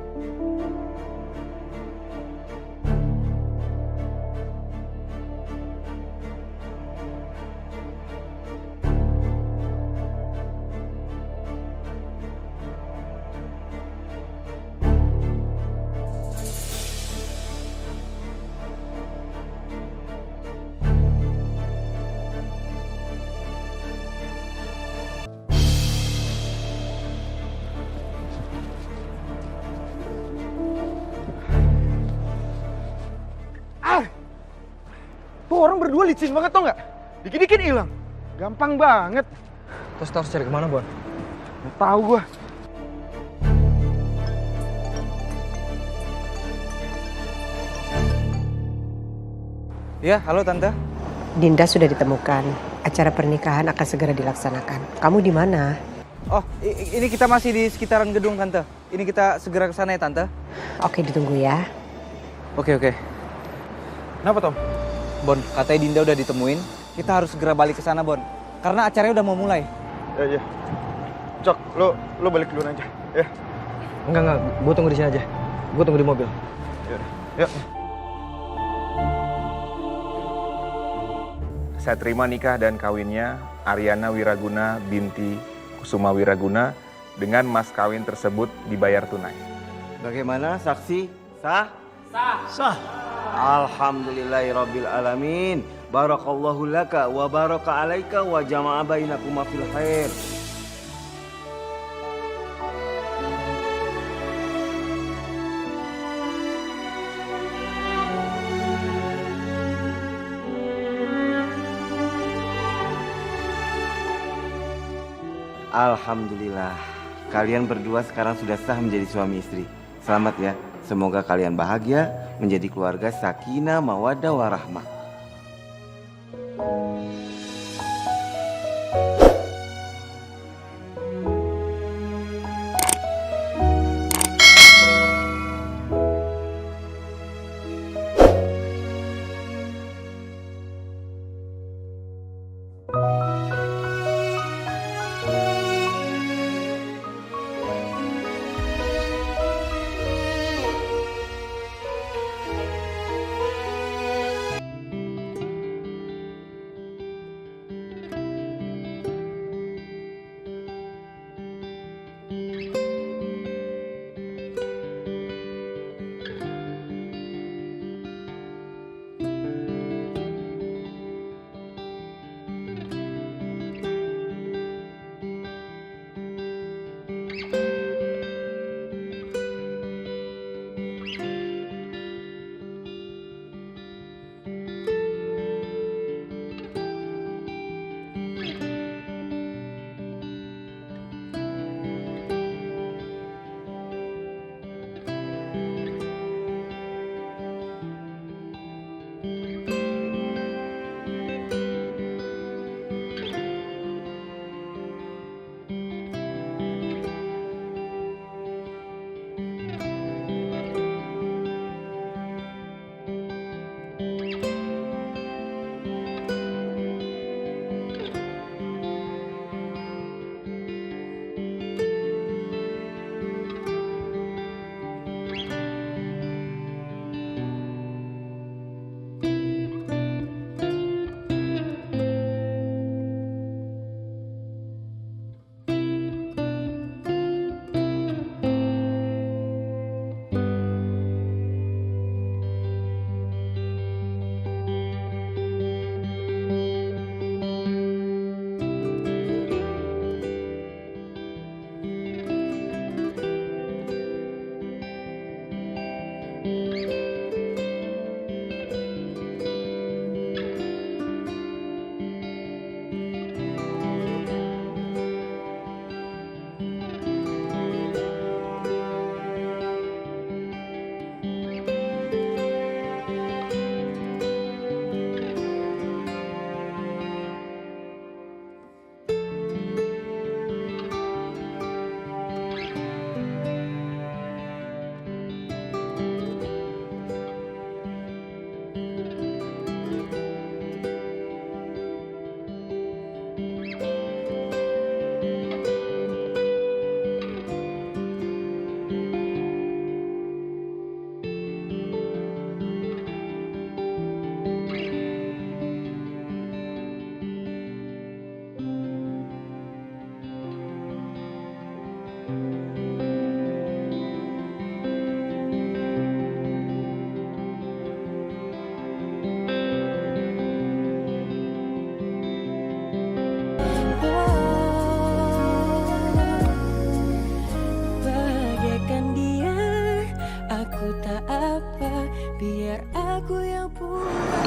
Tuh orang berdua licin banget tau nggak? Dikit-dikit hilang. Gampang banget. Terus kita harus cari kemana, Bon? Nggak tahu gua. Ya, halo Tante. Dinda sudah ditemukan. Acara pernikahan akan segera dilaksanakan. Kamu di mana? Oh, ini kita masih di sekitaran gedung, Tante. Ini kita segera ke sana ya, Tante. Oke, ditunggu ya. Oke. Kenapa, Tom? Bon, katanya Dinda udah ditemuin. Kita harus segera balik ke sana, Bon. Karena acaranya udah mau mulai. Iya. Cok, lo balik duluan aja, ya. Enggak. Gue tunggu di sini aja. Gue tunggu di mobil. Yuk. Saya terima nikah dan kawinnya Ariana Wiraguna binti Kusuma Wiraguna dengan mas kawin tersebut dibayar tunai. Bagaimana saksi? Sah? Sah. Alhamdulillahirabbil alamin. Barakallahu laka wa baraka alaika wa jama'a bainakuma fil khair. Alhamdulillah, kalian berdua sekarang sudah sah menjadi suami istri. Selamat ya, semoga kalian bahagia menjadi keluarga sakinah, mawaddah, warahmah.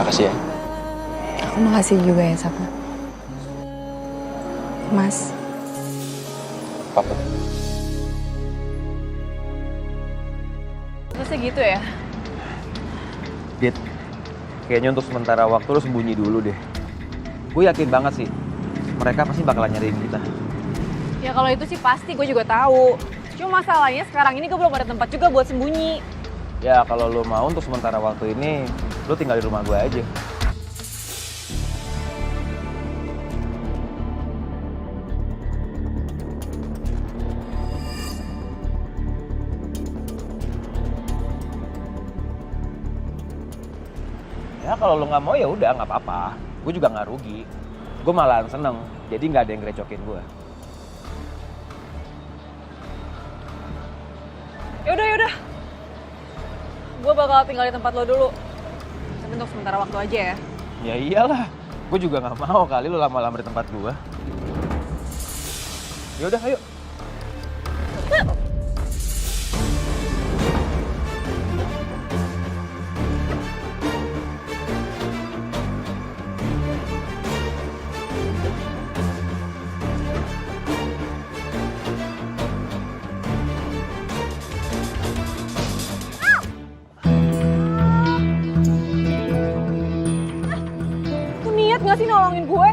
Makasih ya. Aku makasih juga ya, Sapa. Mas. Papa. Terusnya gitu ya? Dit, kayaknya untuk sementara waktu lu sembunyi dulu deh. Gue yakin banget sih, mereka pasti bakalan nyariin kita. Ya kalau itu sih pasti gue juga tahu. Cuma masalahnya sekarang ini gue belum ada tempat juga buat sembunyi. Ya kalau lu mau untuk sementara waktu ini, lu tinggal di rumah gue aja. Ya kalau lu nggak mau ya udah nggak apa-apa. Gue juga nggak rugi. Gue malahan seneng. Jadi nggak ada yang ngerecokin gue. Yaudah. Gue bakal tinggal di tempat lo dulu. Tapi untuk sementara waktu aja ya. Ya iyalah. Gue juga nggak mau kali lu lama-lama di tempat gue. Yaudah, ayo. Nggak sih nolongin gue?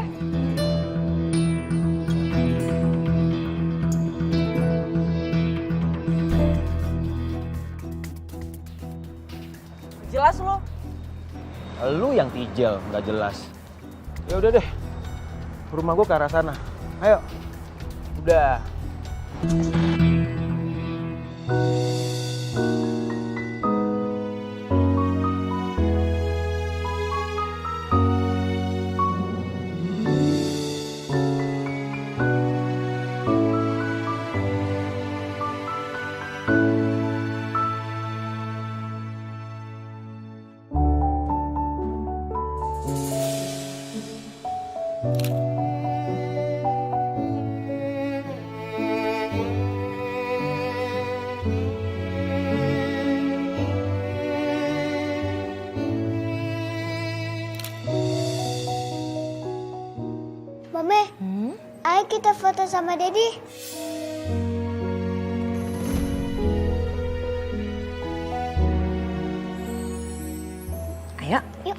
Jelas lo? Lu yang tijel, nggak jelas. Ya udah deh, rumah gue ke arah sana. Ayo, udah. Mame, ayo kita foto sama Dedi. Ayo. Yuk.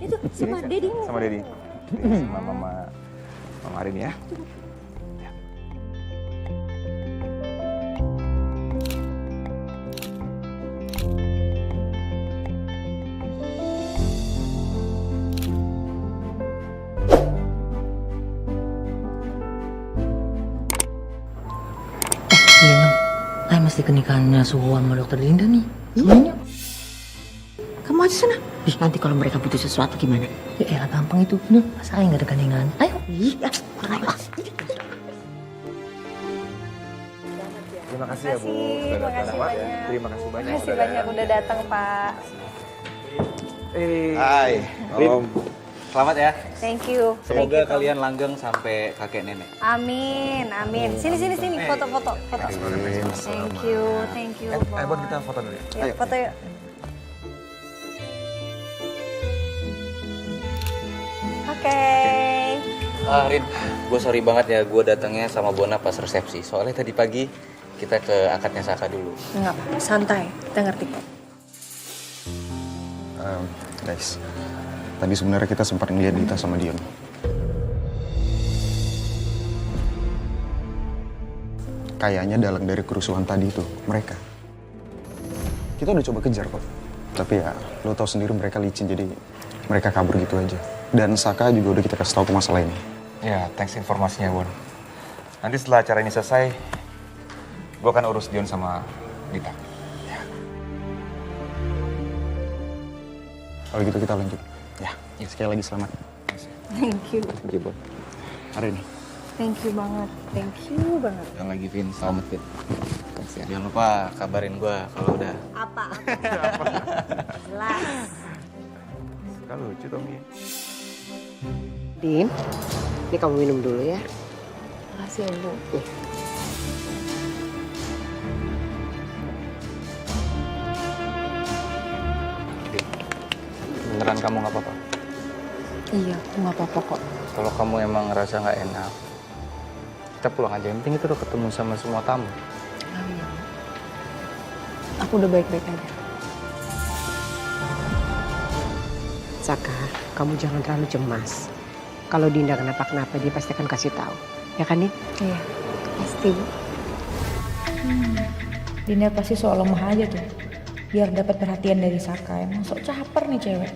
Itu sama Dedi. Sama Dedi. Sama Mama Arin ya. Iya, mesti ke nikahannya Suhu sama dokter Linda nih. Semuanya. Kamu aja sana. Ih, nanti kalau mereka butuh sesuatu gimana? Ya elah gampang itu. Nah, masa nggak ada gandengan? Ayo. Iya, ayo. Terima kasih ya Bu. Sudah datang, Pak. Terima kasih banyak. Terima kasih banyak udah datang, Pak. Hai, Om. Selamat ya. Thank you. Semoga kalian langgeng sampai kakek nenek. Amin, amin. Sini, foto-foto. Thank you. Ayo buat kita foto dulu ya. Ya, foto yuk. Oke. Rin, gue sorry banget ya, gue datangnya sama Bona pas resepsi. Soalnya tadi pagi kita ke akadnya Saka dulu. Enggak, santai. Kita ngerti kok. Guys, tadi sebenarnya kita sempat ngeliat Dita sama Dion. Kayaknya dalang dari kerusuhan tadi itu mereka. Kita udah coba kejar kok. Tapi ya, lo tau sendiri mereka licin, jadi mereka kabur gitu aja. Dan Saka juga udah kita kasih tahu ke masalah ini. Ya, thanks informasinya, Bon. Nanti setelah acara ini selesai, gue akan urus Dion sama Dita. Kalau gitu kita lanjut. Ya, sekali lagi selamat. Thank you. Thank you, Bon. Hari ini. Thank you banget. Yang lagi, Vin. Selamat, Vin. Thanks ya. Jangan lupa kabarin gue kalau udah. Apa? Jelas. Suka lucu, Tommy. Din, ini kamu minum dulu ya. Makasih ya, Bu. Nih. Beneran kamu nggak apa-apa? Iya, aku nggak apa-apa kok. Kalau kamu emang ngerasa nggak enak, kita pulang aja. Yang penting itu udah ketemu sama semua tamu. Aku udah baik-baik aja. Saka, kamu jangan terlalu cemas. Kalau Dinda kenapa-kenapa dia pasti akan kasih tahu. Ya kan, Din? Iya, pasti, Bu. Dinda pasti soal lemah aja tuh. Biar dapat perhatian dari Saka. Emang sok caper nih cewek.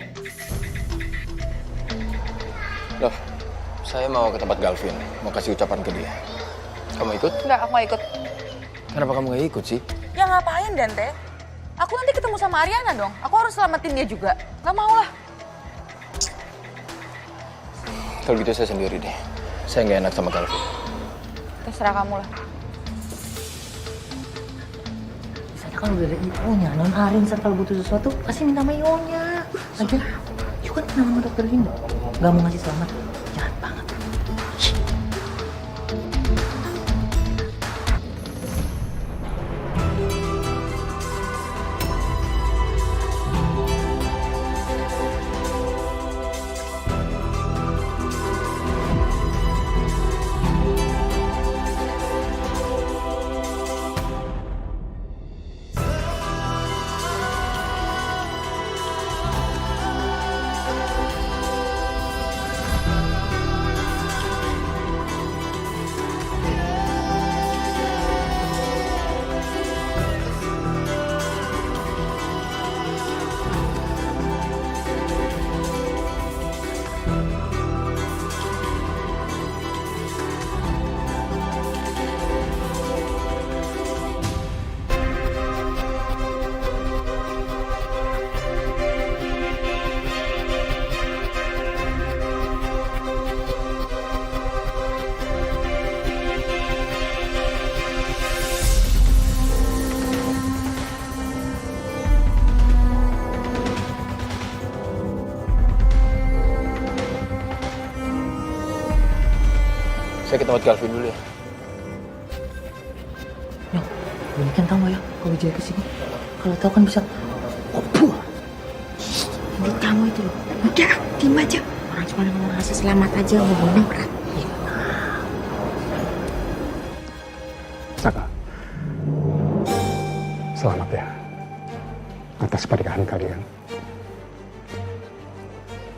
Loh, saya mau ke tempat Galvin. Mau kasih ucapan ke dia. Kamu ikut? Enggak, aku gak ikut. Kenapa kamu nggak ikut sih? Ya ngapain, Dante? Aku nanti ketemu sama Ariana dong. Aku harus selamatin dia juga. Gak mau lah. Kalau gitu saya sendiri deh. Saya nggak enak sama Galvin. Terserah kamu lah. Misalnya kalau udah ada Ionya, non Arin kalau butuh sesuatu pasti minta sama Ionya. Lagian, you kan kenal sama dokter Linda. Gak mau ngasih selamat. Jahat banget. Saya ke tempat Galvin dulu ya. Nyok, ini kan tahu nggak ya kalau Wijaya kesini? Kalau tahu kan bisa opuh. Mulut kamu itu loh. Udah, diem aja. Orang cuma ngomong rasa selamat aja, ngomongnya berat. Saka, selamat ya atas pernikahan kalian.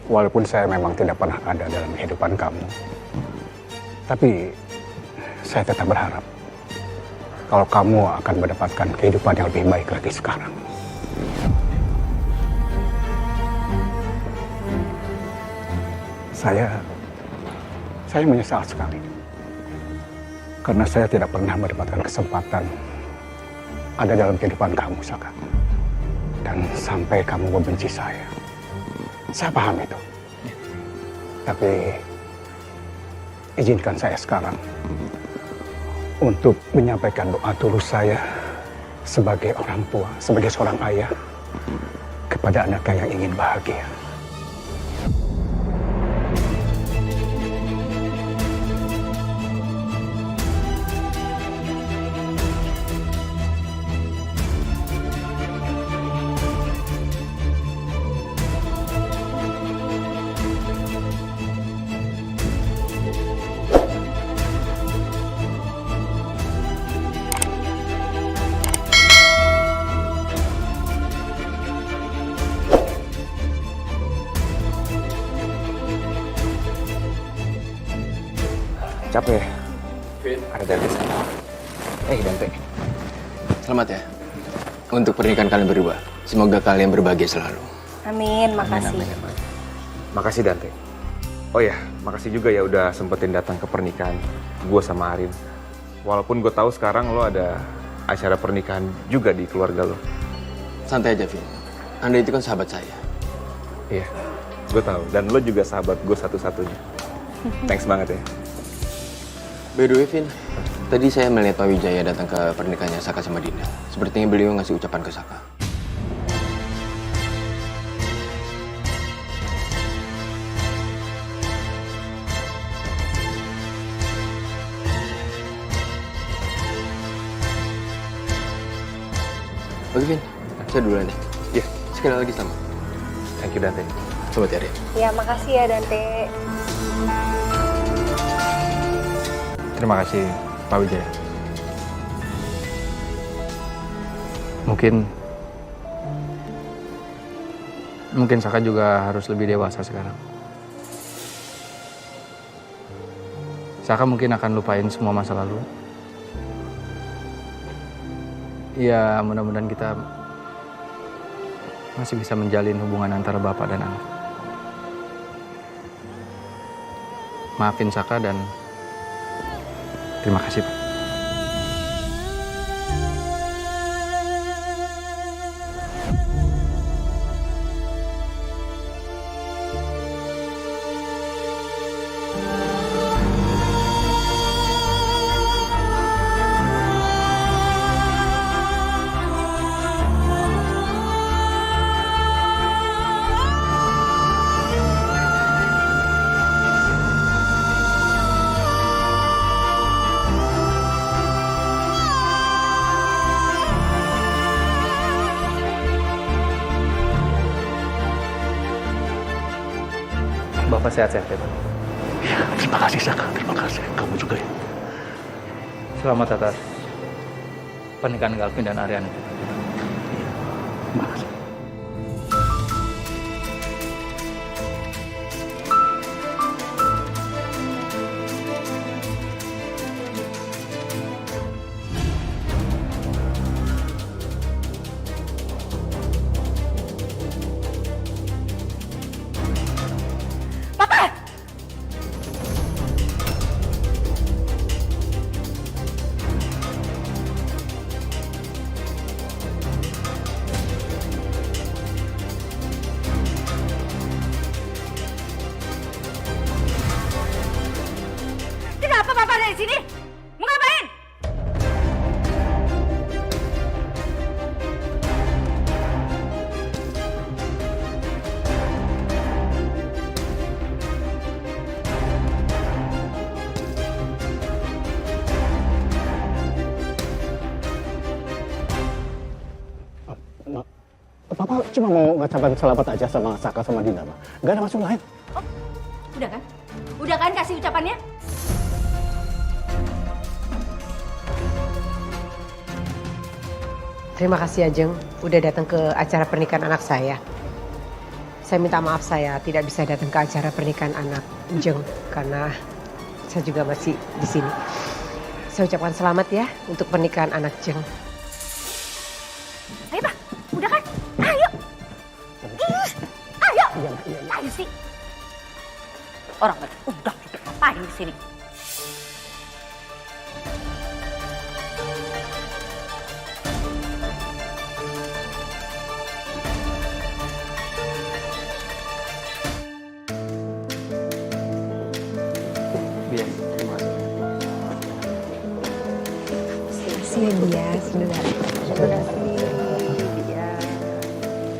Walaupun saya memang tidak pernah ada dalam kehidupan kamu, tapi saya tetap berharap kalau kamu akan mendapatkan kehidupan yang lebih baik lagi sekarang. Saya menyesal sekali karena saya tidak pernah mendapatkan kesempatan ada dalam kehidupan kamu, Saka. Dan sampai kamu membenci saya. Saya paham itu. Tapi izinkan saya sekarang untuk menyampaikan doa tulus saya sebagai orang tua, sebagai seorang ayah kepada anaknya yang ingin bahagia. Capek ya? Fit. Ada Dante sana. Dante. Selamat ya. Untuk pernikahan kalian berdua. Semoga kalian berbahagia selalu. Amin, makasih. Makasih Dante. Oh ya, makasih juga ya udah sempetin datang ke pernikahan gue sama Arin. Walaupun gue tahu sekarang lo ada acara pernikahan juga di keluarga lo. Santai aja, Vin. Anda itu kan sahabat saya. Iya, gue tahu. Dan lo juga sahabat gue satu-satunya. Thanks banget ya. By the way, Vin, tadi saya melihat Pak Wijaya datang ke pernikahannya Saka sama Dinda. Sepertinya beliau ngasih ucapan ke Saka. Oke, Vin. Saya duluan ya. Iya. Sekali lagi selamat. Thank you, Dante. Selamat ya, Rin. Ya, makasih ya Dante. Terima kasih, Pak Wijaya. Mungkin Saka juga harus lebih dewasa sekarang. Saka mungkin akan lupain semua masa lalu. Ya, mudah-mudahan kita masih bisa menjalin hubungan antara bapak dan anak. Maafin Saka dan terima kasih, Pak. Bapak sehat-sehat ya, Pak? Ya, terima kasih Saka, terima kasih. Kamu juga ya. Selamat atas pernikahan Galvin dan Ariana. Makasih. Kenapa Papa ada di sini? Mau ngapain? Papa cuma mau ngucapin selamat aja sama Saka sama Dinda, Ma. Gak ada maksud lain. Oh, udah kan? Udah kan kasih ucapannya? Terima kasih Ajeng, udah datang ke acara pernikahan anak saya. Saya minta maaf saya tidak bisa datang ke acara pernikahan anak Jeng karena saya juga masih di sini. Saya ucapkan selamat ya untuk pernikahan anak Jeng. Ayo Pak, udah kan? Ayo. Ayo. Ayo sih. Orang udah ngapain di sini? Terima kasih ya Bias, terima kasih Bias.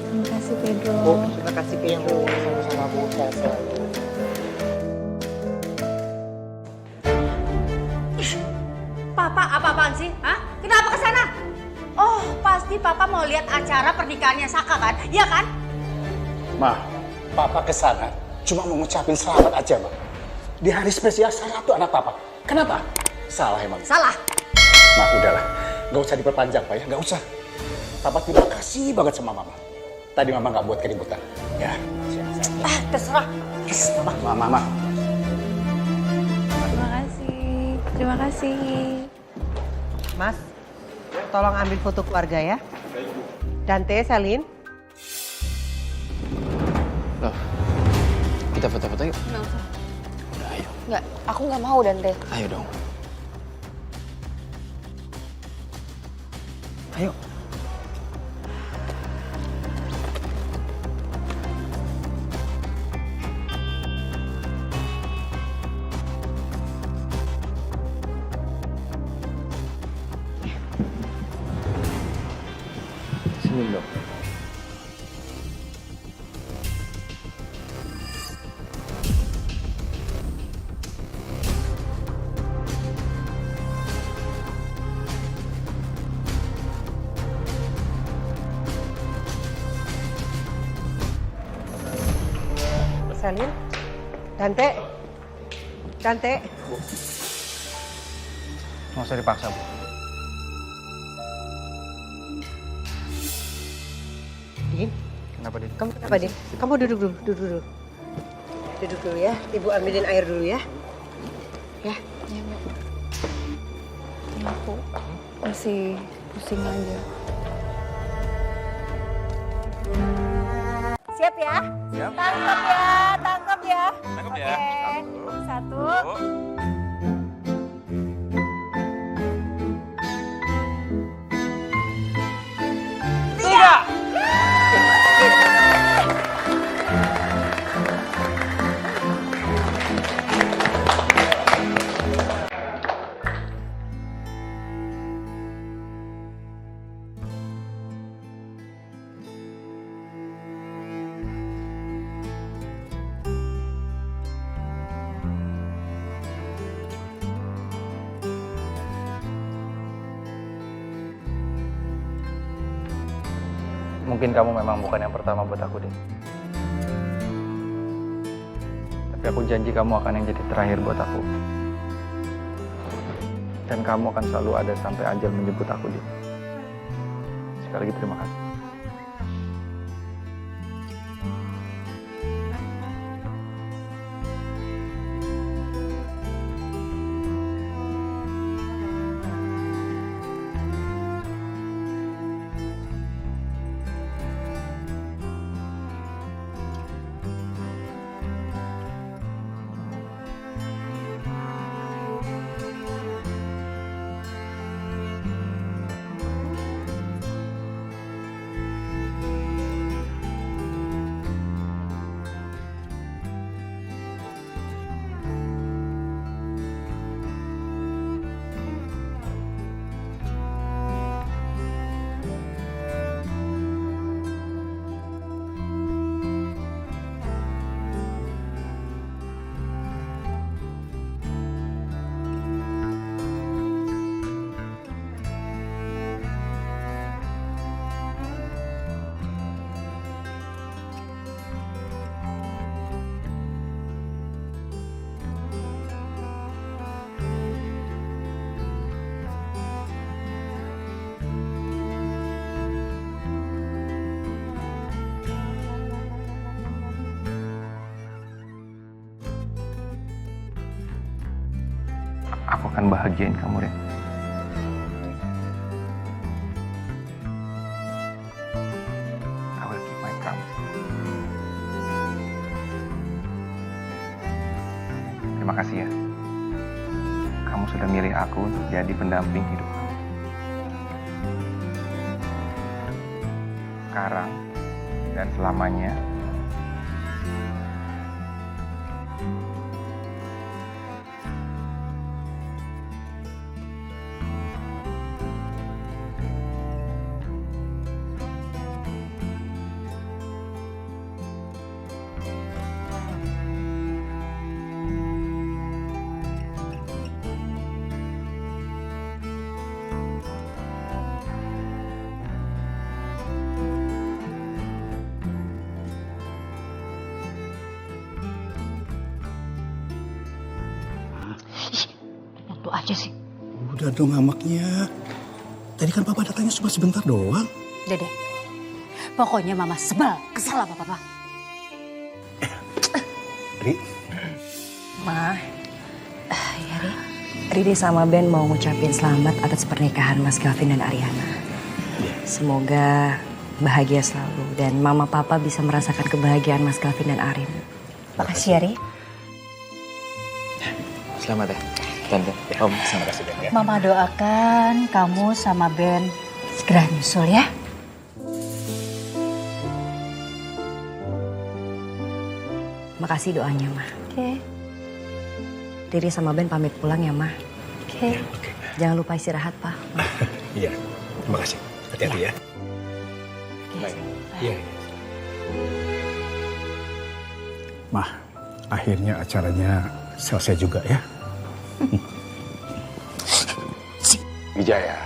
Terima kasih Pedro. Terima kasih Pedro. Sama-sama Bu, sehat selalu. Papa apa-apaan sih? Hah? Kenapa ke sana? Oh, pasti Papa mau lihat acara pernikahannya Saka kan? Iya kan? Ma, Papa kesana cuma mau ngucapin selamat aja, Ma. Di hari spesial salah satu anak Papa. Kenapa? Salah emang. Salah. Ma, udahlah. Gak usah diperpanjang, Pak ya. Gak usah. Papa terima kasih banget sama Mama. Tadi Mama gak buat keributan. Ya, Terserah. Mama. Terima kasih. Terima kasih. Mas, tolong ambil foto keluarga ya. Dante, Selin. Loh, kita foto-foto yuk. Nggak usah. Udah, ayo. Nggak, aku nggak mau Dante. Ayo dong. Ayo. Senyum dong. Selin. Dante. Dante. Nggak usah dipaksa, Bu. Din, Kenapa, Din? kamu kenapa, Din? Kamu duduk dulu, duduk dulu. Duduk dulu ya. Ibu ambilin air dulu ya. Ya. Iya, Bu. Ini aku masih pusing aja. Siap ya? Siap. Tangkap ya, tangkap ya. Tangkap Oke. ya. Satu. Tiga. Mungkin kamu memang bukan yang pertama buat aku, Din. Tapi aku janji kamu akan yang jadi terakhir buat aku. Dan kamu akan selalu ada sampai ajal menjemput aku, Din. Sekali lagi terima kasih. Aku akan bahagiain kamu, Ren. I will keep my promise. Terima kasih ya. Kamu sudah milih aku untuk jadi pendamping hidup kamu. Sekarang dan selamanya, Itu aja sih. Udah dong ngamaknya. Tadi kan papa datangnya cuma sebentar doang. Dede, pokoknya mama sebel, kesal apa papa. Ri, Ma, ya Ri Riri sama Ben mau ngucapin selamat atas pernikahan Mas Gavin dan Ariana. Semoga bahagia selalu dan Mama Papa bisa merasakan kebahagiaan Mas Gavin dan Arin. Makasih ya, Ri. Selamat ya, Tante. Om, terima kasih Ben ya. Mama doakan kamu sama Ben segera nyusul ya. Makasih doanya, Ma. Oke. Riri sama Ben pamit pulang ya, Ma. Oke. Jangan lupa istirahat, Pak. Iya, terima kasih. Hati-hati ya. Baik. Iya. Mah, akhirnya acaranya selesai juga ya. Wijaya.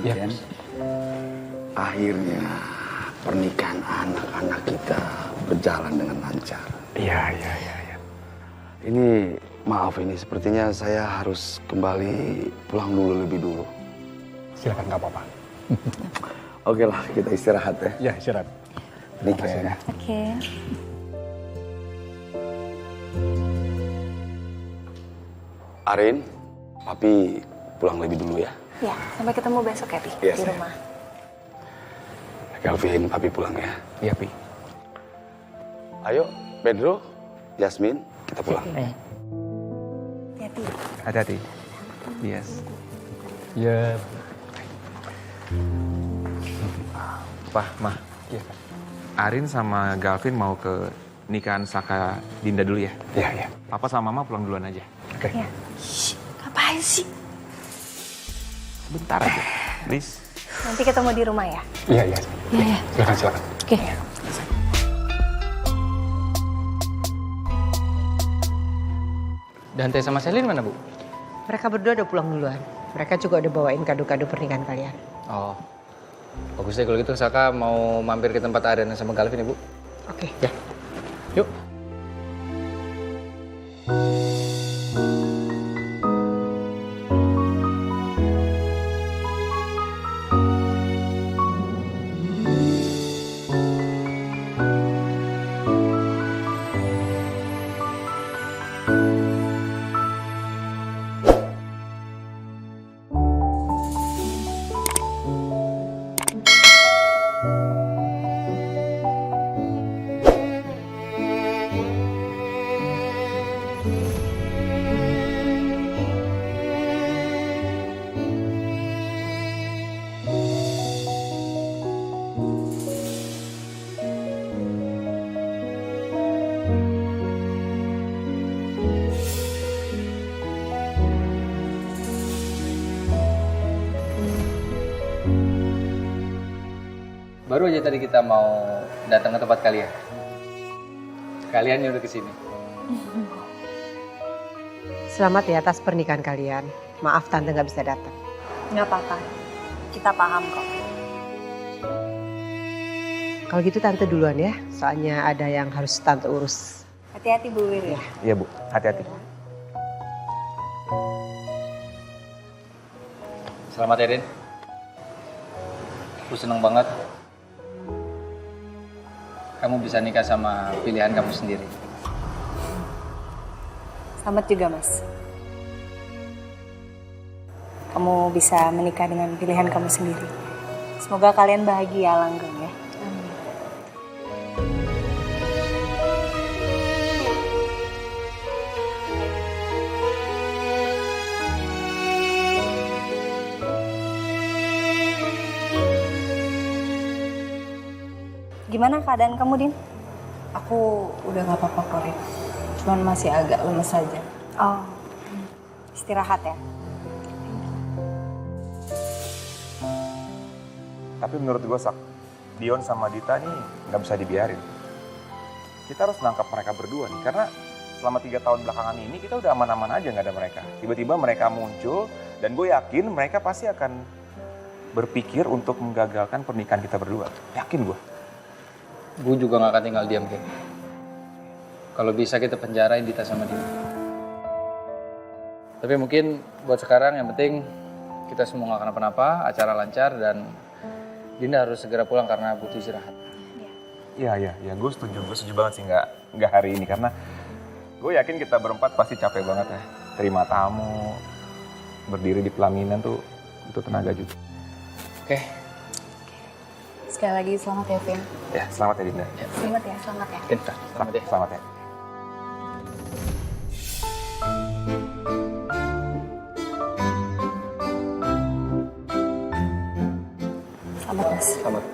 Ya. Akhirnya pernikahan anak-anak kita berjalan dengan lancar. Iya. Ini maaf ini sepertinya saya harus kembali pulang dulu lebih dulu. Silakan, nggak apa-apa. Oke lah, kita istirahat ya. Ya, istirahat. Nikah ya. Oke. Arin, Papi pulang lebih dulu ya. Ya, sampai ketemu besok ya, Pi. Iya, di sayang. rumah. Calvin, Papi pulang ya. Iya, Pi. Ayo, Pedro, Yasmin, kita pulang. Hati-hati. Hati-hati. Yes. Ya. Pah, Mah. Iya. Arin sama Galvin mau ke nikahan Saka Dinda dulu ya? Iya. Papa sama Mama pulang duluan aja. Oke. Ya. Ngapain sih? Bentar aja, please. Nanti ketemu di rumah ya. Iya. Iya. Silakan. Oke. Dante sama Selin mana, Bu? Mereka berdua udah pulang duluan. Mereka juga udah bawain kado-kado pernikahan kalian. Oh. Bagus deh kalau gitu Saka mau mampir ke tempat Ariana sama Galvin ya, Bu. Oke. Ya. Yuk. Baru aja tadi kita mau datang ke tempat kalian. Kalian yang udah kesini. Selamat ya atas pernikahan kalian. Maaf Tante nggak bisa datang. Nggak apa-apa. Kita paham kok. Kalau gitu Tante duluan ya. Soalnya ada yang harus Tante urus. Hati-hati Bu Wiri. Iya, Bu. Hati-hati. Selamat ya, Din. Aku seneng banget. Kamu bisa nikah sama pilihan kamu sendiri. Selamat juga, Mas. Kamu bisa menikah dengan pilihan kamu sendiri. Semoga kalian bahagia langgeng ya. Gimana keadaan kamu, Din? Aku udah gak apa-apa kok, Rin. Cuman masih agak lemes aja. Oh, istirahat ya. Tapi menurut gue, Sak, Dion sama Dita nih nggak bisa dibiarin. Kita harus nangkap mereka berdua nih, karena selama 3 tahun belakangan ini kita udah aman-aman aja nggak ada mereka. Tiba-tiba mereka muncul, dan gue yakin mereka pasti akan berpikir untuk menggagalkan pernikahan kita berdua. Yakin gue. Gue juga gak akan tinggal diam, Ken. Kalau bisa kita penjarain Dita sama Dinda. Tapi mungkin buat sekarang yang penting kita semua gak kenapa-napa, acara lancar dan Dinda harus segera pulang karena butuh istirahat. Iya, gue setuju banget sih nggak hari ini karena gue yakin kita berempat pasti capek banget ya. Terima tamu, berdiri di pelaminan tuh butuh tenaga juga. Oke. Sekali lagi selamat ya, Vin. Ya, selamat ya Dinda. Selamat ya, selamat ya. Selamat ya. Selamat ya. Selamat, Mas. Selamat.